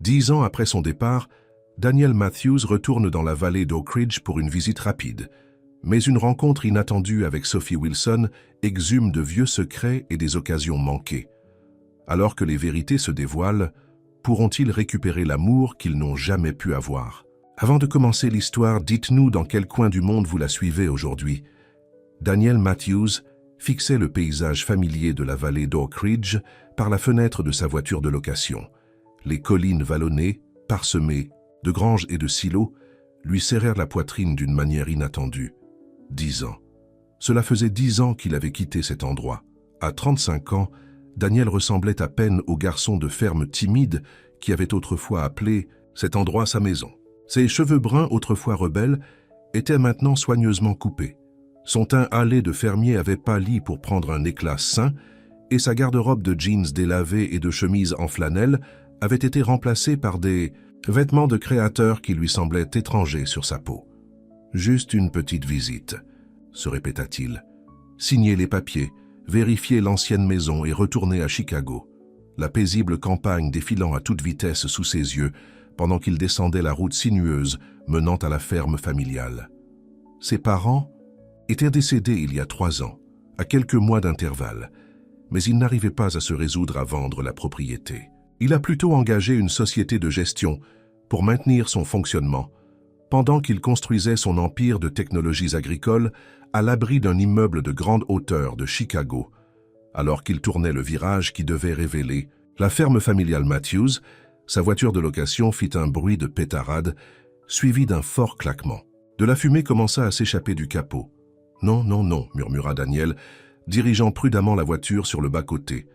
10 ans après son départ, Daniel Matthews retourne dans la vallée d'Oak Ridge pour une visite rapide. Mais une rencontre inattendue avec Sophie Wilson exhume de vieux secrets et des occasions manquées. Alors que les vérités se dévoilent, pourront-ils récupérer l'amour qu'ils n'ont jamais pu avoir? Avant de commencer l'histoire, dites-nous dans quel coin du monde vous la suivez aujourd'hui. Daniel Matthews fixait le paysage familier de la vallée d'Oak Ridge par la fenêtre de sa voiture de location. Les collines vallonnées, parsemées de granges et de silos, lui serrèrent la poitrine d'une manière inattendue. 10 ans. Cela faisait 10 ans qu'il avait quitté cet endroit. À 35 ans, Daniel ressemblait à peine au garçon de ferme timide qui avait autrefois appelé cet endroit sa maison. Ses cheveux bruns, autrefois rebelles, étaient maintenant soigneusement coupés. Son teint hâlé de fermier avait pâli pour prendre un éclat sain, et sa garde-robe de jeans délavés et de chemises en flanelle avait été remplacée par des vêtements de créateur qui lui semblaient étrangers sur sa peau. « Juste une petite visite », se répéta-t-il. « Signer les papiers, vérifier l'ancienne maison et retourner à Chicago. » La paisible campagne défilant à toute vitesse sous ses yeux pendant qu'il descendait la route sinueuse menant à la ferme familiale. Ses parents étaient décédés il y a 3 ans, à quelques mois d'intervalle, mais il n'arrivait pas à se résoudre à vendre la propriété. Il a plutôt engagé une société de gestion pour maintenir son fonctionnement, pendant qu'il construisait son empire de technologies agricoles à l'abri d'un immeuble de grande hauteur de Chicago. Alors qu'il tournait le virage qui devait révéler la ferme familiale Matthews, sa voiture de location fit un bruit de pétarade, suivi d'un fort claquement. De la fumée commença à s'échapper du capot. « Non, non, non », murmura Daniel, dirigeant prudemment la voiture sur le bas-côté.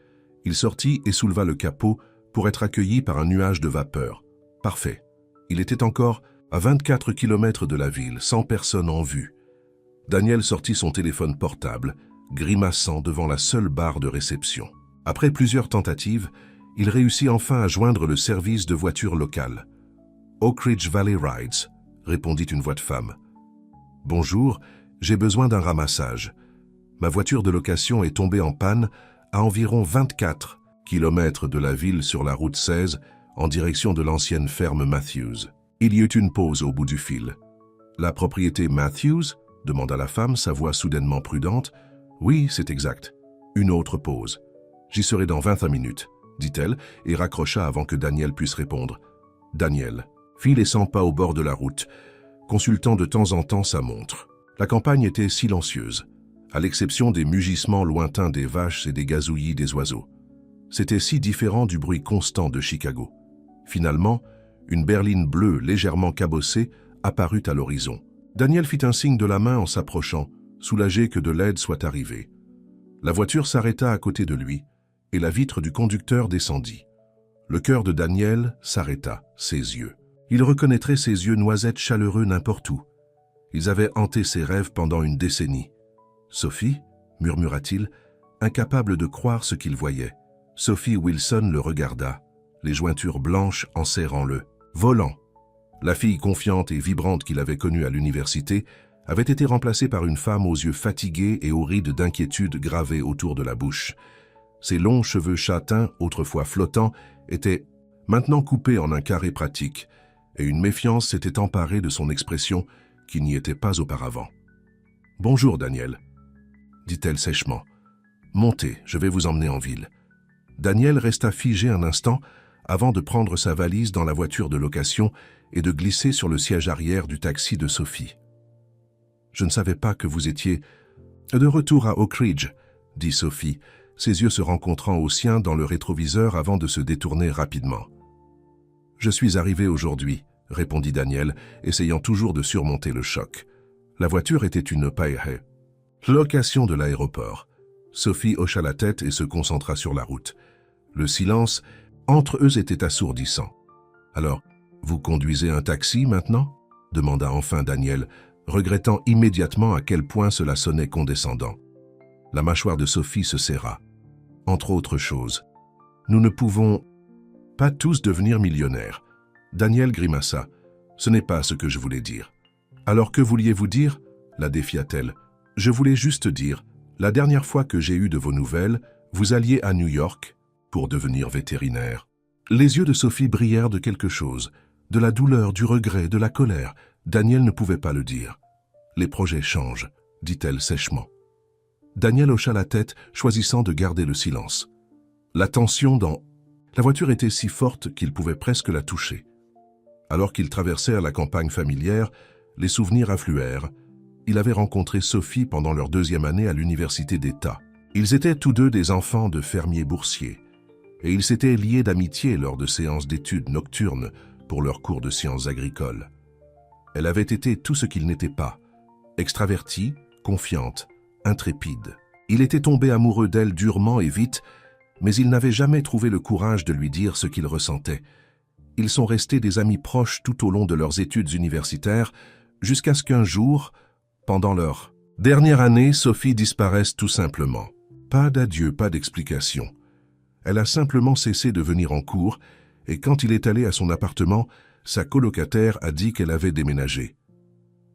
Il sortit et souleva le capot pour être accueilli par un nuage de vapeur. Parfait. Il était encore à 24 km de la ville, sans personne en vue. Daniel sortit son téléphone portable, grimaçant devant la seule barre de réception. Après plusieurs tentatives, il réussit enfin à joindre le service de voiture locale. « Oak Ridge Valley Rides », répondit une voix de femme. « Bonjour, j'ai besoin d'un ramassage. Ma voiture de location est tombée en panne à environ 24 km de la ville sur la route 16 en direction de l'ancienne ferme Matthews. » Il y eut une pause au bout du fil. « La propriété Matthews ?» demanda la femme, sa voix soudainement prudente. « Oui, c'est exact. » Une autre pause. « J'y serai dans 25 minutes, » dit-elle, et raccrocha avant que Daniel puisse répondre. Daniel fit les 100 pas au bord de la route, consultant de temps en temps sa montre. La campagne était silencieuse, à l'exception des mugissements lointains des vaches et des gazouillis des oiseaux. C'était si différent du bruit constant de Chicago. Finalement, une berline bleue légèrement cabossée apparut à l'horizon. Daniel fit un signe de la main en s'approchant, soulagé que de l'aide soit arrivée. La voiture s'arrêta à côté de lui, et la vitre du conducteur descendit. Le cœur de Daniel s'arrêta, ses yeux. Il reconnaîtrait ses yeux noisettes chaleureux n'importe où. Ils avaient hanté ses rêves pendant une décennie. « Sophie » murmura-t-il, incapable de croire ce qu'il voyait. Sophie Wilson le regarda, les jointures blanches enserrant-le. Volant. La fille confiante et vibrante qu'il avait connue à l'université avait été remplacée par une femme aux yeux fatigués et aux rides d'inquiétude gravées autour de la bouche. Ses longs cheveux châtains, autrefois flottants, étaient maintenant coupés en un carré pratique, et une méfiance s'était emparée de son expression qui n'y était pas auparavant. « Bonjour, Daniel, » dit-elle sèchement. « Montez, je vais vous emmener en ville. » Daniel resta figé un instant avant de prendre sa valise dans la voiture de location et de glisser sur le siège arrière du taxi de Sophie. « Je ne savais pas que vous étiez de retour à Oak Ridge, » dit Sophie, ses yeux se rencontrant aux siens dans le rétroviseur avant de se détourner rapidement. « Je suis arrivé aujourd'hui, » répondit Daniel, essayant toujours de surmonter le choc. La voiture était une Paihé. Location de l'aéroport. Sophie hocha la tête et se concentra sur la route. Le silence entre eux était assourdissant. « Alors, vous conduisez un taxi maintenant ?» demanda enfin Daniel, regrettant immédiatement à quel point cela sonnait condescendant. La mâchoire de Sophie se serra. « Entre autres choses, nous ne pouvons pas tous devenir millionnaires. » Daniel grimaça. « Ce n'est pas ce que je voulais dire. »« Alors que vouliez-vous dire ?» la défia-t-elle. « Je voulais juste dire, la dernière fois que j'ai eu de vos nouvelles, vous alliez à New York pour devenir vétérinaire. » Les yeux de Sophie brillèrent de quelque chose, de la douleur, du regret, de la colère. Daniel ne pouvait pas le dire. « Les projets changent », dit-elle sèchement. Daniel hocha la tête, choisissant de garder le silence. La tension dans... La voiture était si forte qu'il pouvait presque la toucher. Alors qu'ils traversèrent la campagne familière, les souvenirs affluèrent. Il avait rencontré Sophie pendant leur 2e année à l'université d'État. Ils étaient tous deux des enfants de fermiers boursiers. Et ils s'étaient liés d'amitié lors de séances d'études nocturnes pour leurs cours de sciences agricoles. Elle avait été tout ce qu'il n'était pas, extravertie, confiante, intrépide. Il était tombé amoureux d'elle durement et vite, mais il n'avait jamais trouvé le courage de lui dire ce qu'il ressentait. Ils sont restés des amis proches tout au long de leurs études universitaires, jusqu'à ce qu'un jour, pendant leur dernière année, Sophie disparaisse tout simplement. Pas d'adieu, pas d'explication. Elle a simplement cessé de venir en cours, et quand il est allé à son appartement, sa colocataire a dit qu'elle avait déménagé.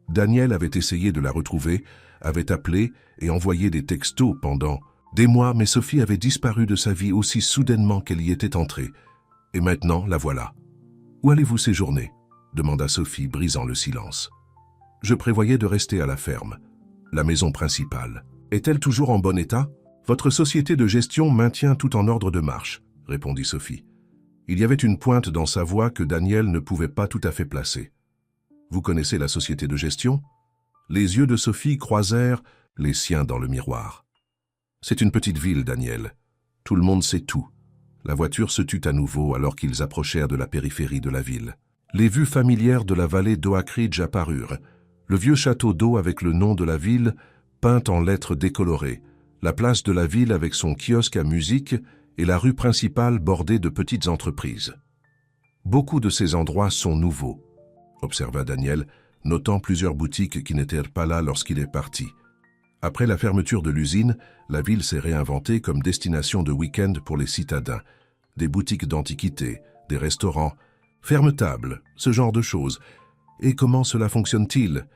Daniel avait essayé de la retrouver, avait appelé et envoyé des textos pendant des mois, mais Sophie avait disparu de sa vie aussi soudainement qu'elle y était entrée. Et maintenant, la voilà. « Où allez-vous séjourner ?» demanda Sophie, brisant le silence. « Je prévoyais de rester à la ferme. La maison principale. Est-elle toujours en bon état ? Votre société de gestion maintient tout en ordre de marche, » répondit Sophie. Il y avait une pointe dans sa voix que Daniel ne pouvait pas tout à fait placer. « Vous connaissez la société de gestion ?» Les yeux de Sophie croisèrent les siens dans le miroir. « C'est une petite ville, Daniel. Tout le monde sait tout. » La voiture se tut à nouveau alors qu'ils approchèrent de la périphérie de la ville. Les vues familières de la vallée d'Oak Ridge apparurent. Le vieux château d'eau avec le nom de la ville, peint en lettres décolorées, la place de la ville avec son kiosque à musique et la rue principale bordée de petites entreprises. « Beaucoup de ces endroits sont nouveaux, » observa Daniel, notant plusieurs boutiques qui n'étaient pas là lorsqu'il est parti. Après la fermeture de l'usine, la ville s'est réinventée comme destination de week-end pour les citadins. Des boutiques d'antiquités, des restaurants, ferme-tables, ce genre de choses. Et comment cela fonctionne-t-il ?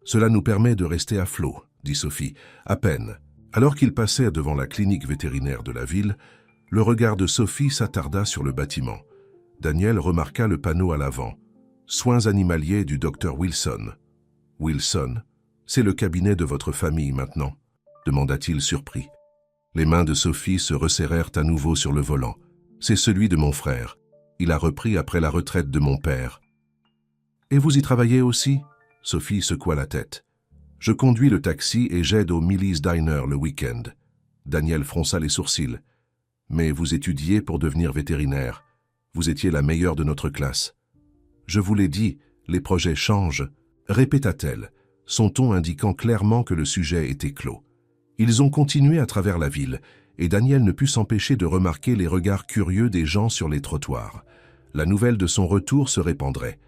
Cela nous permet de rester à flot, dit Sophie, à peine. Alors qu'ils passèrent devant la clinique vétérinaire de la ville, le regard de Sophie s'attarda sur le bâtiment. Daniel remarqua le panneau à l'avant. « Soins animaliers du docteur Wilson. »« Wilson, c'est le cabinet de votre famille maintenant ?» demanda-t-il surpris. Les mains de Sophie se resserrèrent à nouveau sur le volant. « C'est celui de mon frère. Il a repris après la retraite de mon père. »« Et vous y travaillez aussi ?» Sophie secoua la tête. « Je conduis le taxi et j'aide au Millie's Diner le week-end. » Daniel fronça les sourcils. « Mais vous étudiez pour devenir vétérinaire. Vous étiez la meilleure de notre classe. »« Je vous l'ai dit, les projets changent, » répéta-t-elle, son ton indiquant clairement que le sujet était clos. Ils ont continué à travers la ville, et Daniel ne put s'empêcher de remarquer les regards curieux des gens sur les trottoirs. La nouvelle de son retour se répandrait.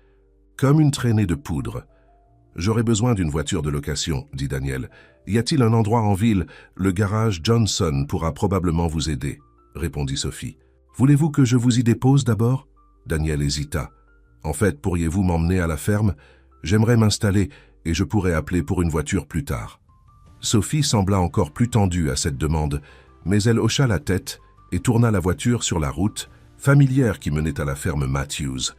Comme une traînée de poudre. « J'aurais besoin d'une voiture de location, » dit Daniel. « Y a-t-il un endroit en ville ? Le garage Johnson pourra probablement vous aider, » répondit Sophie. « Voulez-vous que je vous y dépose d'abord » Daniel hésita. « En fait, pourriez-vous m'emmener à la ferme ? J'aimerais m'installer et je pourrais appeler pour une voiture plus tard. » Sophie sembla encore plus tendue à cette demande, mais elle hocha la tête et tourna la voiture sur la route, familière qui menait à la ferme Matthews.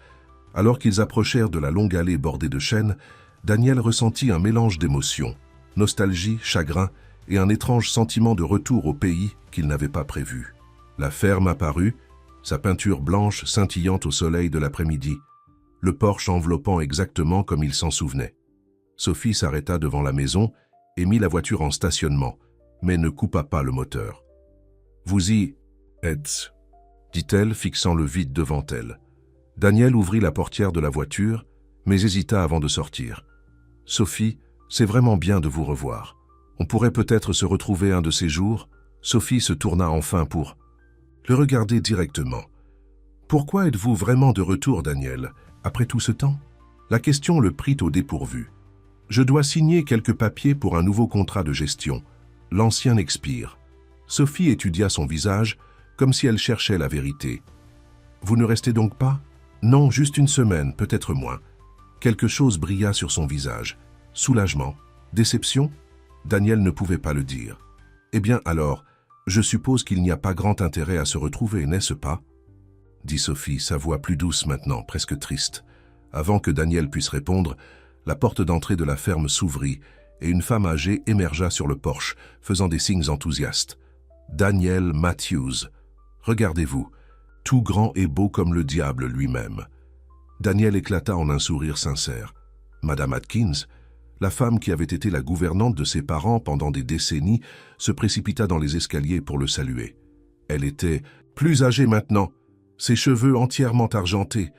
Alors qu'ils approchèrent de la longue allée bordée de chênes, Daniel ressentit un mélange d'émotions, nostalgie, chagrin et un étrange sentiment de retour au pays qu'il n'avait pas prévu. La ferme apparut, sa peinture blanche scintillant au soleil de l'après-midi, le porche enveloppant exactement comme il s'en souvenait. Sophie s'arrêta devant la maison et mit la voiture en stationnement, mais ne coupa pas le moteur. « Vous y êtes », dit-elle, fixant le vide devant elle. Daniel ouvrit la portière de la voiture, mais hésita avant de sortir. « Sophie, c'est vraiment bien de vous revoir. On pourrait peut-être se retrouver un de ces jours. » Sophie se tourna enfin pour le regarder directement. « Pourquoi êtes-vous vraiment de retour, Daniel, après tout ce temps ?» La question le prit au dépourvu. « Je dois signer quelques papiers pour un nouveau contrat de gestion. L'ancien expire. » Sophie étudia son visage, comme si elle cherchait la vérité. « Vous ne restez donc pas ?»« Non, juste une semaine, peut-être moins. » Quelque chose brilla sur son visage. Soulagement, déception ? Daniel ne pouvait pas le dire. « Eh bien alors, je suppose qu'il n'y a pas grand intérêt à se retrouver, n'est-ce pas ?» dit Sophie, sa voix plus douce maintenant, presque triste. Avant que Daniel puisse répondre, la porte d'entrée de la ferme s'ouvrit et une femme âgée émergea sur le porche, faisant des signes enthousiastes. Daniel Matthews. Regardez-vous, tout grand et beau comme le diable lui-même. Daniel éclata en un sourire sincère. Madame Atkins, la femme qui avait été la gouvernante de ses parents pendant des décennies, se précipita dans les escaliers pour le saluer. Elle était plus âgée maintenant, ses cheveux entièrement argentés,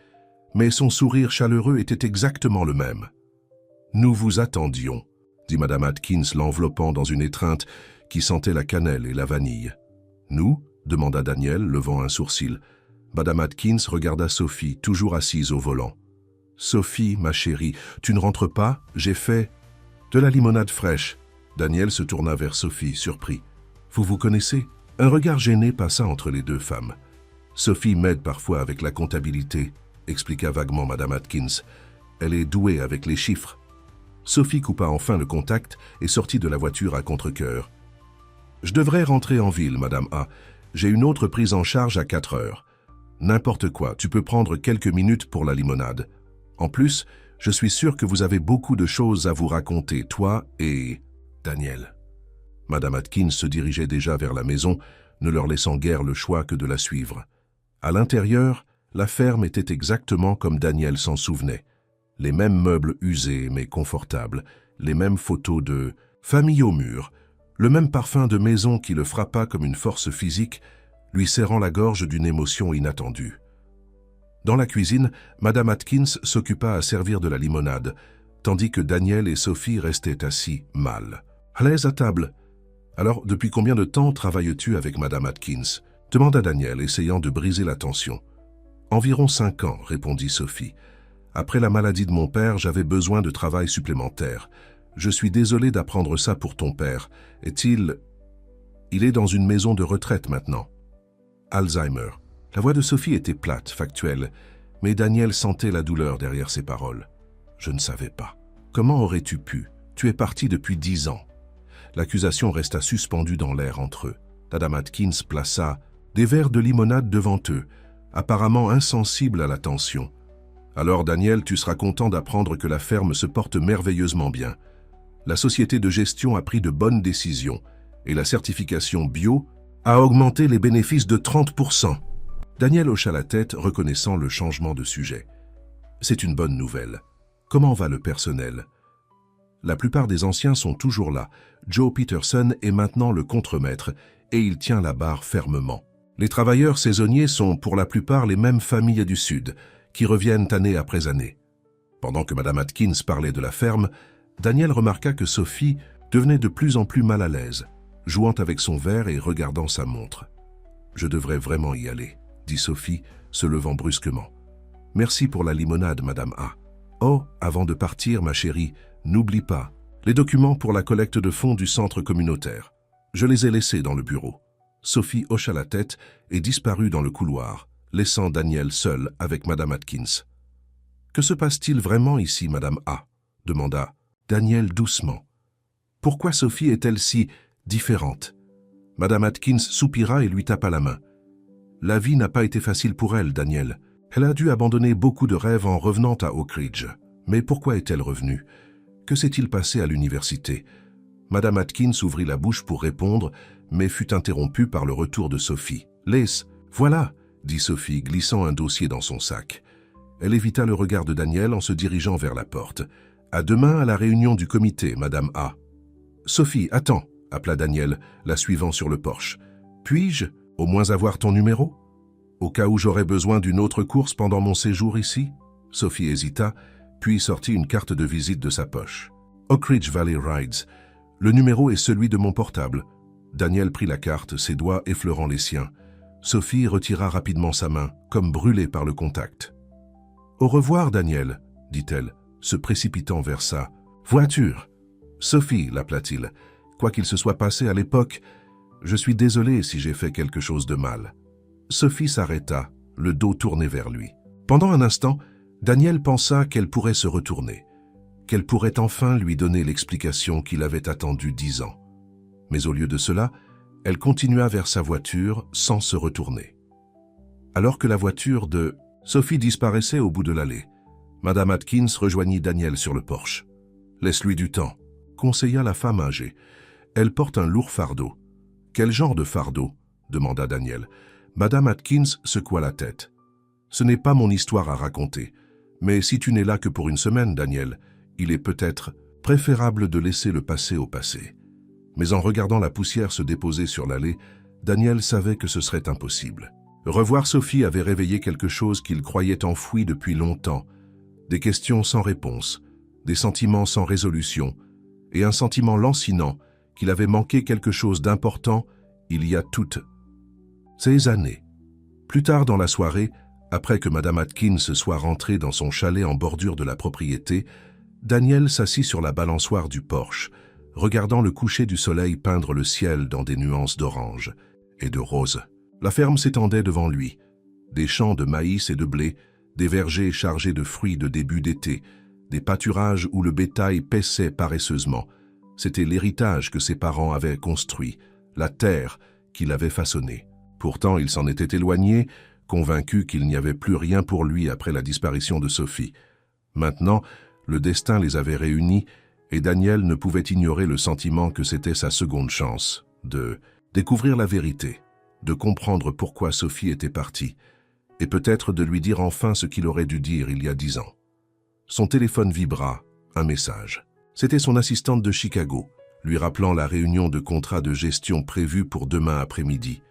mais son sourire chaleureux était exactement le même. « Nous vous attendions », dit Madame Atkins l'enveloppant dans une étreinte qui sentait la cannelle et la vanille. « Nous » demanda Daniel, levant un sourcil. Madame Atkins regarda Sophie, toujours assise au volant. « Sophie, ma chérie, tu ne rentres pas? J'ai fait de la limonade fraîche. » Daniel se tourna vers Sophie, surpris. « Vous vous connaissez ?» Un regard gêné passa entre les deux femmes. « Sophie m'aide parfois avec la comptabilité, » expliqua vaguement Madame Atkins. « Elle est douée avec les chiffres. » Sophie coupa enfin le contact et sortit de la voiture à contre-cœur. « Je devrais rentrer en ville, Madame A. J'ai une autre prise en charge à 4 heures. N'importe quoi, tu peux prendre quelques minutes pour la limonade. En plus, je suis sûr que vous avez beaucoup de choses à vous raconter, toi et Daniel. » Madame Atkins se dirigeait déjà vers la maison, ne leur laissant guère le choix que de la suivre. À l'intérieur, la ferme était exactement comme Daniel s'en souvenait. Les mêmes meubles usés mais confortables, les mêmes photos de famille au mur, le même parfum de maison qui le frappa comme une force physique, lui serrant la gorge d'une émotion inattendue. Dans la cuisine, Madame Atkins s'occupa à servir de la limonade, tandis que Daniel et Sophie restaient assis, mal. « À l'aise à table. Alors, depuis combien de temps travailles-tu avec Madame Atkins ?» demanda Daniel, essayant de briser la tension. « Environ 5 ans, répondit Sophie. Après la maladie de mon père, j'avais besoin de travail supplémentaire. Je suis désolé d'apprendre ça pour ton père. Est-il... Il est dans une maison de retraite maintenant. Alzheimer. » La voix de Sophie était plate, factuelle, mais Daniel sentait la douleur derrière ses paroles. « Je ne savais pas. Comment aurais-tu pu? Tu es parti depuis 10 ans. » L'accusation resta suspendue dans l'air entre eux. Madame Atkins plaça des verres de limonade devant eux, apparemment insensible à la tension. « Alors, Daniel, tu seras content d'apprendre que la ferme se porte merveilleusement bien. La société de gestion a pris de bonnes décisions et la certification bio a augmenté les bénéfices de 30%. Daniel hocha la tête, reconnaissant le changement de sujet. « C'est une bonne nouvelle. Comment va le personnel ?» La plupart des anciens sont toujours là. Joe Peterson est maintenant le contremaître et il tient la barre fermement. Les travailleurs saisonniers sont pour la plupart les mêmes familles du Sud, qui reviennent année après année. Pendant que Madame Atkins parlait de la ferme, Daniel remarqua que Sophie devenait de plus en plus mal à l'aise, jouant avec son verre et regardant sa montre. « Je devrais vraiment y aller, » dit Sophie, se levant brusquement. « Merci pour la limonade, Madame A. Oh, avant de partir, ma chérie, n'oublie pas les documents pour la collecte de fonds du centre communautaire. Je les ai laissés dans le bureau. » Sophie hocha la tête et disparut dans le couloir, laissant Daniel seul avec Madame Atkins. « Que se passe-t-il vraiment ici, Madame A ?» demanda Daniel doucement. « Pourquoi Sophie est-elle si différente ?» Madame Atkins soupira et lui tapa la main. « La vie n'a pas été facile pour elle, Daniel. Elle a dû abandonner beaucoup de rêves en revenant à Oak Ridge. Mais pourquoi est-elle revenue? Que s'est-il passé à l'université ?» Madame Atkins ouvrit la bouche pour répondre, mais fut interrompue par le retour de Sophie. « Laisse, voilà !» dit Sophie, glissant un dossier dans son sac. Elle évita le regard de Daniel en se dirigeant vers la porte. « À demain à la réunion du comité, Madame A. »« Sophie, attends !» appela Daniel, la suivant sur le porche. « Puis-je au moins avoir ton numéro? Au cas où j'aurais besoin d'une autre course pendant mon séjour ici ?» Sophie hésita, puis sortit une carte de visite de sa poche. « Oak Ridge Valley Rides. Le numéro est celui de mon portable. » Daniel prit la carte, ses doigts effleurant les siens. Sophie retira rapidement sa main, comme brûlée par le contact. « Au revoir, Daniel, » dit-elle, se précipitant vers sa voiture. « Sophie, l'appela-t-il, quoi qu'il se soit passé à l'époque, je suis désolé si j'ai fait quelque chose de mal. » Sophie s'arrêta, le dos tourné vers lui. Pendant un instant, Daniel pensa qu'elle pourrait se retourner, qu'elle pourrait enfin lui donner l'explication qu'il avait attendue 10 ans. Mais au lieu de cela, elle continua vers sa voiture sans se retourner. Alors que la voiture de Sophie disparaissait au bout de l'allée, Madame Atkins rejoignit Daniel sur le porche. « Laisse-lui du temps », conseilla la femme âgée. « Elle porte un lourd fardeau. »« Quel genre de fardeau ?» demanda Daniel. Madame Atkins secoua la tête. « Ce n'est pas mon histoire à raconter. Mais si tu n'es là que pour une semaine, Daniel, il est peut-être préférable de laisser le passé au passé. » Mais en regardant la poussière se déposer sur l'allée, Daniel savait que ce serait impossible. Revoir Sophie avait réveillé quelque chose qu'il croyait enfoui depuis longtemps. Des questions sans réponse, des sentiments sans résolution, et un sentiment lancinant qu'il avait manqué quelque chose d'important il y a toutes ces années. Plus tard dans la soirée, après que Madame Atkins soit rentrée dans son chalet en bordure de la propriété, Daniel s'assit sur la balançoire du porche, regardant le coucher du soleil peindre le ciel dans des nuances d'orange et de rose. La ferme s'étendait devant lui, des champs de maïs et de blé, des vergers chargés de fruits de début d'été, des pâturages où le bétail paissait paresseusement. C'était l'héritage que ses parents avaient construit, la terre qu'il avait façonnée. Pourtant, il s'en était éloigné, convaincu qu'il n'y avait plus rien pour lui après la disparition de Sophie. Maintenant, le destin les avait réunis et Daniel ne pouvait ignorer le sentiment que c'était sa seconde chance de découvrir la vérité, de comprendre pourquoi Sophie était partie, et peut-être de lui dire enfin ce qu'il aurait dû dire il y a 10 ans. Son téléphone vibra, un message. C'était son assistante de Chicago, lui rappelant la réunion de contrat de gestion prévue pour demain après-midi.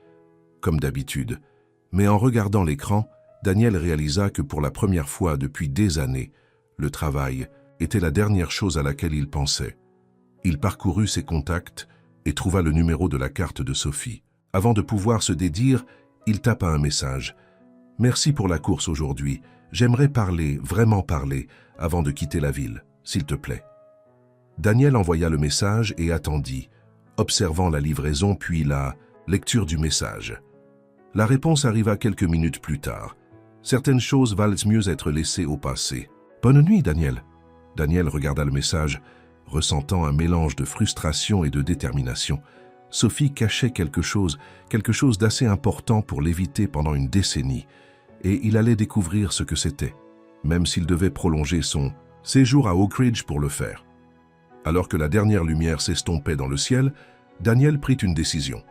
Comme d'habitude. Mais en regardant l'écran, Daniel réalisa que pour la première fois depuis des années, le travail était la dernière chose à laquelle il pensait. Il parcourut ses contacts et trouva le numéro de la carte de Sophie. Avant de pouvoir se dédire, il tapa un message. « Merci pour la course aujourd'hui. J'aimerais parler, vraiment parler, avant de quitter la ville, s'il te plaît. » Daniel envoya le message et attendit, observant la livraison puis la lecture du message. La réponse arriva quelques minutes plus tard. Certaines choses valent mieux être laissées au passé. « Bonne nuit, Daniel. » Daniel regarda le message, ressentant un mélange de frustration et de détermination. Sophie cachait quelque chose d'assez important pour l'éviter pendant une décennie, et il allait découvrir ce que c'était, même s'il devait prolonger son séjour à Oak Ridge pour le faire. Alors que la dernière lumière s'estompait dans le ciel, Daniel prit une décision.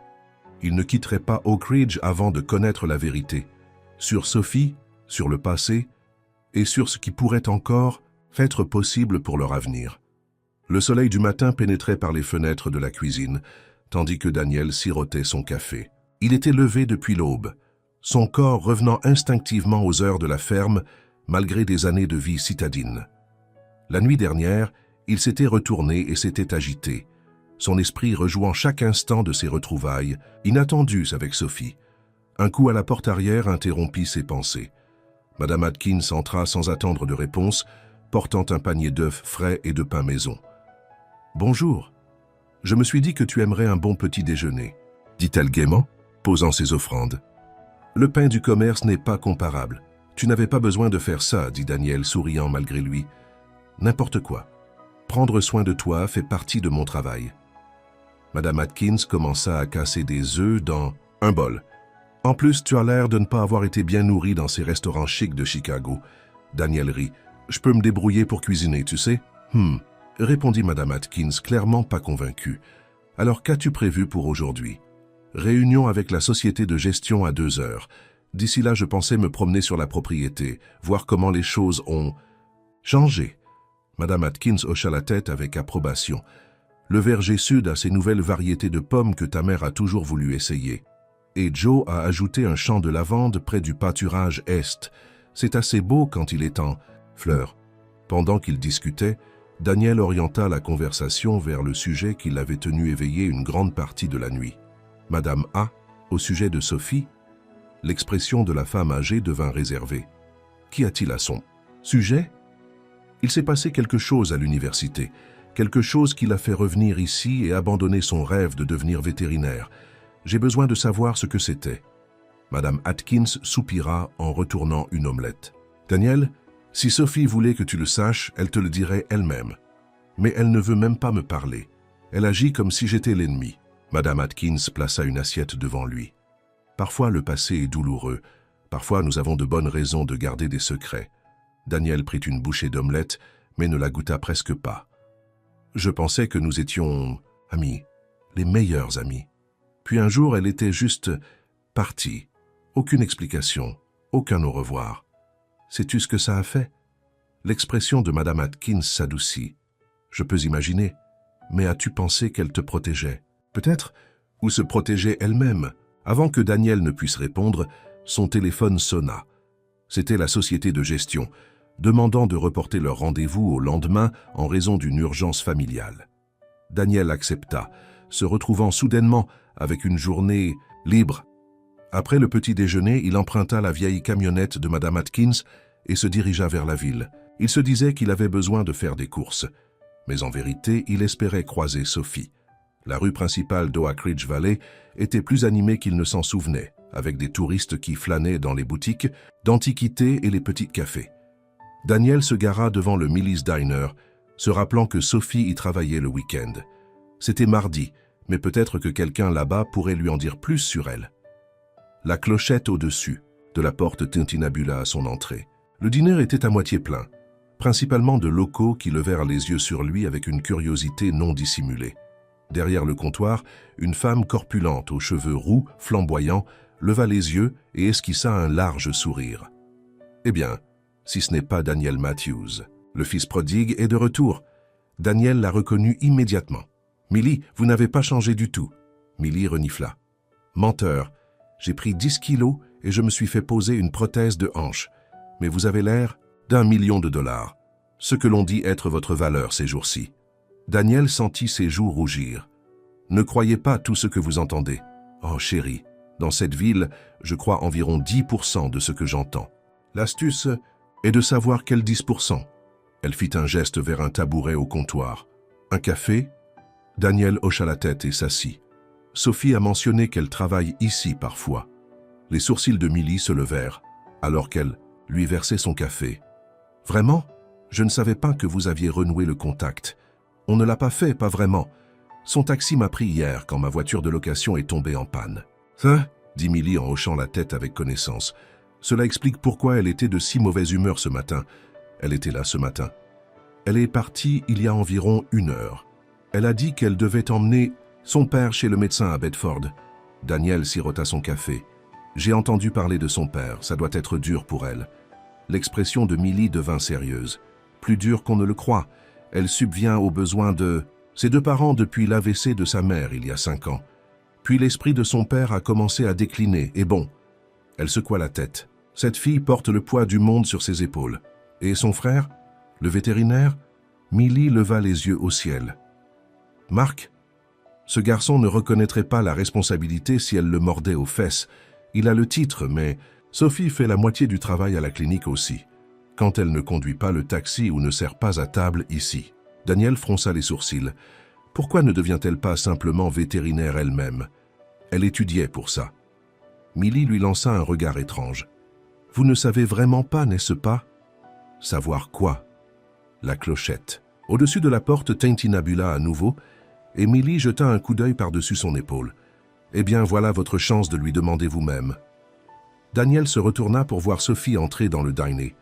Il ne quitterait pas Oak Ridge avant de connaître la vérité, sur Sophie, sur le passé, et sur ce qui pourrait encore être possible pour leur avenir. Le soleil du matin pénétrait par les fenêtres de la cuisine, tandis que Daniel sirotait son café. Il était levé depuis l'aube, son corps revenant instinctivement aux heures de la ferme, malgré des années de vie citadine. La nuit dernière, il s'était retourné et s'était agité, son esprit rejouant chaque instant de ses retrouvailles, inattendues avec Sophie. Un coup à la porte arrière interrompit ses pensées. Madame Atkins entra sans attendre de réponse, portant un panier d'œufs frais et de pain maison. « Bonjour. Je me suis dit que tu aimerais un bon petit déjeuner, » dit-elle gaiement, posant ses offrandes. « Le pain du commerce n'est pas comparable. Tu n'avais pas besoin de faire ça, » dit Daniel, souriant malgré lui. « N'importe quoi. Prendre soin de toi fait partie de mon travail. » Madame Atkins commença à casser des œufs dans un bol. « En plus, tu as l'air de ne pas avoir été bien nourri dans ces restaurants chics de Chicago. » Daniel rit. « Je peux me débrouiller pour cuisiner, tu sais. » Répondit Madame Atkins, clairement pas convaincue. « Alors qu'as-tu prévu pour aujourd'hui ? » Réunion avec la société de gestion à 2 heures. D'ici là, je pensais me promener sur la propriété, voir comment les choses ont changé. Madame Atkins hocha la tête avec approbation. Le verger sud a ces nouvelles variétés de pommes que ta mère a toujours voulu essayer. Et Joe a ajouté un champ de lavande près du pâturage est. C'est assez beau quand il est en fleurs. Pendant qu'ils discutaient, Daniel orienta la conversation vers le sujet qui l'avait tenu éveillé une grande partie de la nuit. Madame A, au sujet de Sophie, l'expression de la femme âgée devint réservée. Qu'y a-t-il à son sujet? Il s'est passé quelque chose à l'université, quelque chose qui l'a fait revenir ici et abandonner son rêve de devenir vétérinaire. J'ai besoin de savoir ce que c'était. Madame Atkins soupira en retournant une omelette. Daniel, si Sophie voulait que tu le saches, elle te le dirait elle-même. Mais elle ne veut même pas me parler. Elle agit comme si j'étais l'ennemi. Madame Atkins plaça une assiette devant lui. Parfois le passé est douloureux, Parfois, nous avons de bonnes raisons de garder des secrets. Daniel prit une bouchée d'omelette, mais ne la goûta presque pas. Je pensais que nous étions amis, les meilleurs amis. Puis un jour, elle était juste partie. Aucune explication, aucun au revoir. Sais-tu ce que ça a fait? L'expression de Madame Atkins s'adoucit. Je peux imaginer. Mais as-tu pensé qu'elle te protégeait? Peut-être, ou se protégeait elle-même. Avant que Daniel ne puisse répondre, son téléphone sonna. C'était la société de gestion, demandant de reporter leur rendez-vous au lendemain en raison d'une urgence familiale. Daniel accepta, se retrouvant soudainement avec une journée libre. Après le petit déjeuner, il emprunta la vieille camionnette de Madame Atkins et se dirigea vers la ville. Il se disait qu'il avait besoin de faire des courses. Mais en vérité, il espérait croiser Sophie. La rue principale d'Oak Ridge Valley était plus animée qu'il ne s'en souvenait, avec des touristes qui flânaient dans les boutiques d'antiquités et les petits cafés. Daniel se gara devant le Millie's Diner, se rappelant que Sophie y travaillait le week-end. C'était mardi, mais peut-être que quelqu'un là-bas pourrait lui en dire plus sur elle. La clochette au-dessus de la porte tintinabula à son entrée. Le dîner était à moitié plein, principalement de locaux qui levèrent les yeux sur lui avec une curiosité non dissimulée. Derrière le comptoir, une femme corpulente aux cheveux roux, flamboyants, leva les yeux et esquissa un large sourire. Eh bien, si ce n'est pas Daniel Matthews. Le fils prodigue est de retour. Daniel la reconnut immédiatement. « Millie, vous n'avez pas changé du tout. » Millie renifla. « Menteur, j'ai pris 10 kilos et je me suis fait poser une prothèse de hanche. Mais vous avez l'air d'1 million de dollars. Ce que l'on dit être votre valeur ces jours-ci. » Daniel sentit ses joues rougir. « Ne croyez pas tout ce que vous entendez. Oh chérie, dans cette ville, je crois environ 10% de ce que j'entends. L'astuce est de savoir quel 10%. » Elle fit un geste vers un tabouret au comptoir. « Un café ?» Daniel hocha la tête et s'assit. Sophie a mentionné qu'elle travaille ici parfois. Les sourcils de Millie se levèrent, alors qu'elle lui versait son café. « Vraiment? Je ne savais pas que vous aviez renoué le contact. On ne l'a pas fait, pas vraiment. Son taxi m'a pris hier quand ma voiture de location est tombée en panne. »« Hein ?» dit Millie en hochant la tête avec connaissance. Cela explique pourquoi elle était de si mauvaise humeur ce matin. Elle était là ce matin. Elle est partie il y a environ 1 heure. Elle a dit qu'elle devait emmener son père chez le médecin à Bedford. Daniel sirota son café. J'ai entendu parler de son père, ça doit être dur pour elle. L'expression de Millie devint sérieuse. Plus dure qu'on ne le croit. Elle subvient aux besoins de ses 2 parents depuis l'AVC de sa mère il y a 5 ans. Puis l'esprit de son père a commencé à décliner, et bon. Elle secoua la tête. Cette fille porte le poids du monde sur ses épaules. Et son frère? Le vétérinaire? Millie leva les yeux au ciel. Marc? Ce garçon ne reconnaîtrait pas la responsabilité si elle le mordait aux fesses. Il a le titre, mais Sophie fait la moitié du travail à la clinique aussi, quand elle ne conduit pas le taxi ou ne sert pas à table ici. Daniel fronça les sourcils. Pourquoi ne devient-elle pas simplement vétérinaire elle-même? Elle étudiait pour ça. Millie lui lança un regard étrange. « Vous ne savez vraiment pas, n'est-ce pas ?»« Savoir quoi ?» La clochette. Au-dessus de la porte tintinabula à nouveau, et Millie jeta un coup d'œil par-dessus son épaule. « Eh bien, voilà votre chance de lui demander vous-même. » Daniel se retourna pour voir Sophie entrer dans le dîner.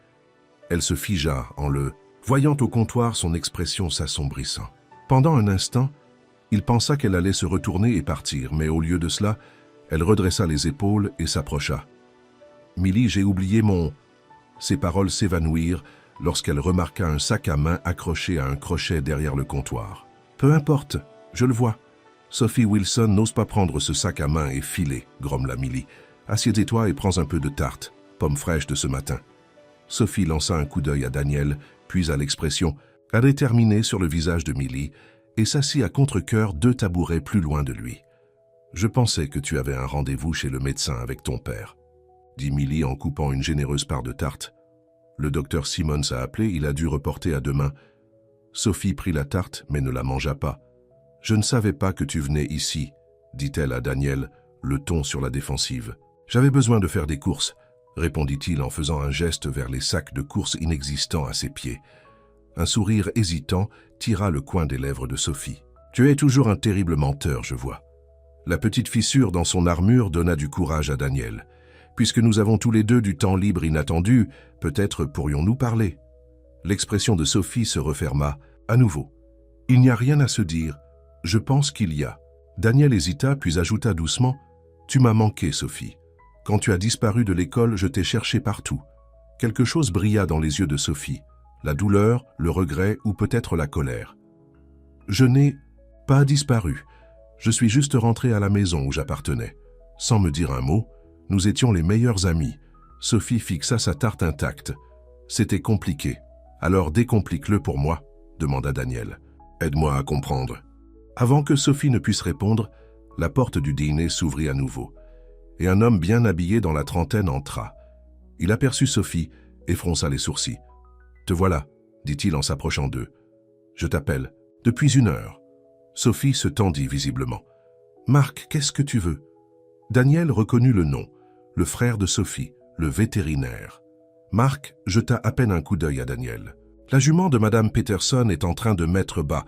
Elle se figea en le voyant au comptoir, son expression s'assombrissant. Pendant un instant, il pensa qu'elle allait se retourner et partir, mais au lieu de cela, elle redressa les épaules et s'approcha. « Millie, j'ai oublié mon... » Ses paroles s'évanouirent lorsqu'elle remarqua un sac à main accroché à un crochet derrière le comptoir. « Peu importe, je le vois. Sophie Wilson n'ose pas prendre ce sac à main et filer, grommela Millie. Assieds-toi et prends un peu de tarte, pomme fraîche de ce matin. » Sophie lança un coup d'œil à Daniel, puis à l'expression indéterminée sur le visage de Millie, et s'assit à contre-cœur 2 tabourets plus loin de lui. « Je pensais que tu avais un rendez-vous chez le médecin avec ton père, » dit Millie en coupant une généreuse part de tarte. « Le docteur Simmons a appelé, il a dû reporter à demain. » Sophie prit la tarte, mais ne la mangea pas. « Je ne savais pas que tu venais ici, » dit-elle à Daniel, le ton sur la défensive. « J'avais besoin de faire des courses, » répondit-il en faisant un geste vers les sacs de courses inexistants à ses pieds. Un sourire hésitant tira le coin des lèvres de Sophie. « Tu es toujours un terrible menteur, je vois. » La petite fissure dans son armure donna du courage à Daniel. Puisque nous avons tous les deux du temps libre inattendu, peut-être pourrions-nous parler. L'expression de Sophie se referma à nouveau. Il n'y a rien à se dire. Je pense qu'il y a. Daniel hésita puis ajouta doucement « Tu m'as manqué, Sophie. Quand tu as disparu de l'école, je t'ai cherché partout. » Quelque chose brilla dans les yeux de Sophie. La douleur, le regret ou peut-être la colère. « Je n'ai pas disparu. Je suis juste rentré à la maison où j'appartenais. Sans me dire un mot, nous étions les meilleurs amis. » Sophie fixa sa tarte intacte. « C'était compliqué. Alors décomplique-le pour moi, » demanda Daniel. « Aide-moi à comprendre. » Avant que Sophie ne puisse répondre, la porte du dîner s'ouvrit à nouveau, et un homme bien habillé dans la trentaine entra. Il aperçut Sophie et fronça les sourcils. « Te voilà, » dit-il en s'approchant d'eux. « Je t'appelle. Depuis 1 heure. » Sophie se tendit visiblement. « Marc, qu'est-ce que tu veux ?» Daniel reconnut le nom, le frère de Sophie, le vétérinaire. Marc jeta à peine un coup d'œil à Daniel. « La jument de Madame Peterson est en train de mettre bas,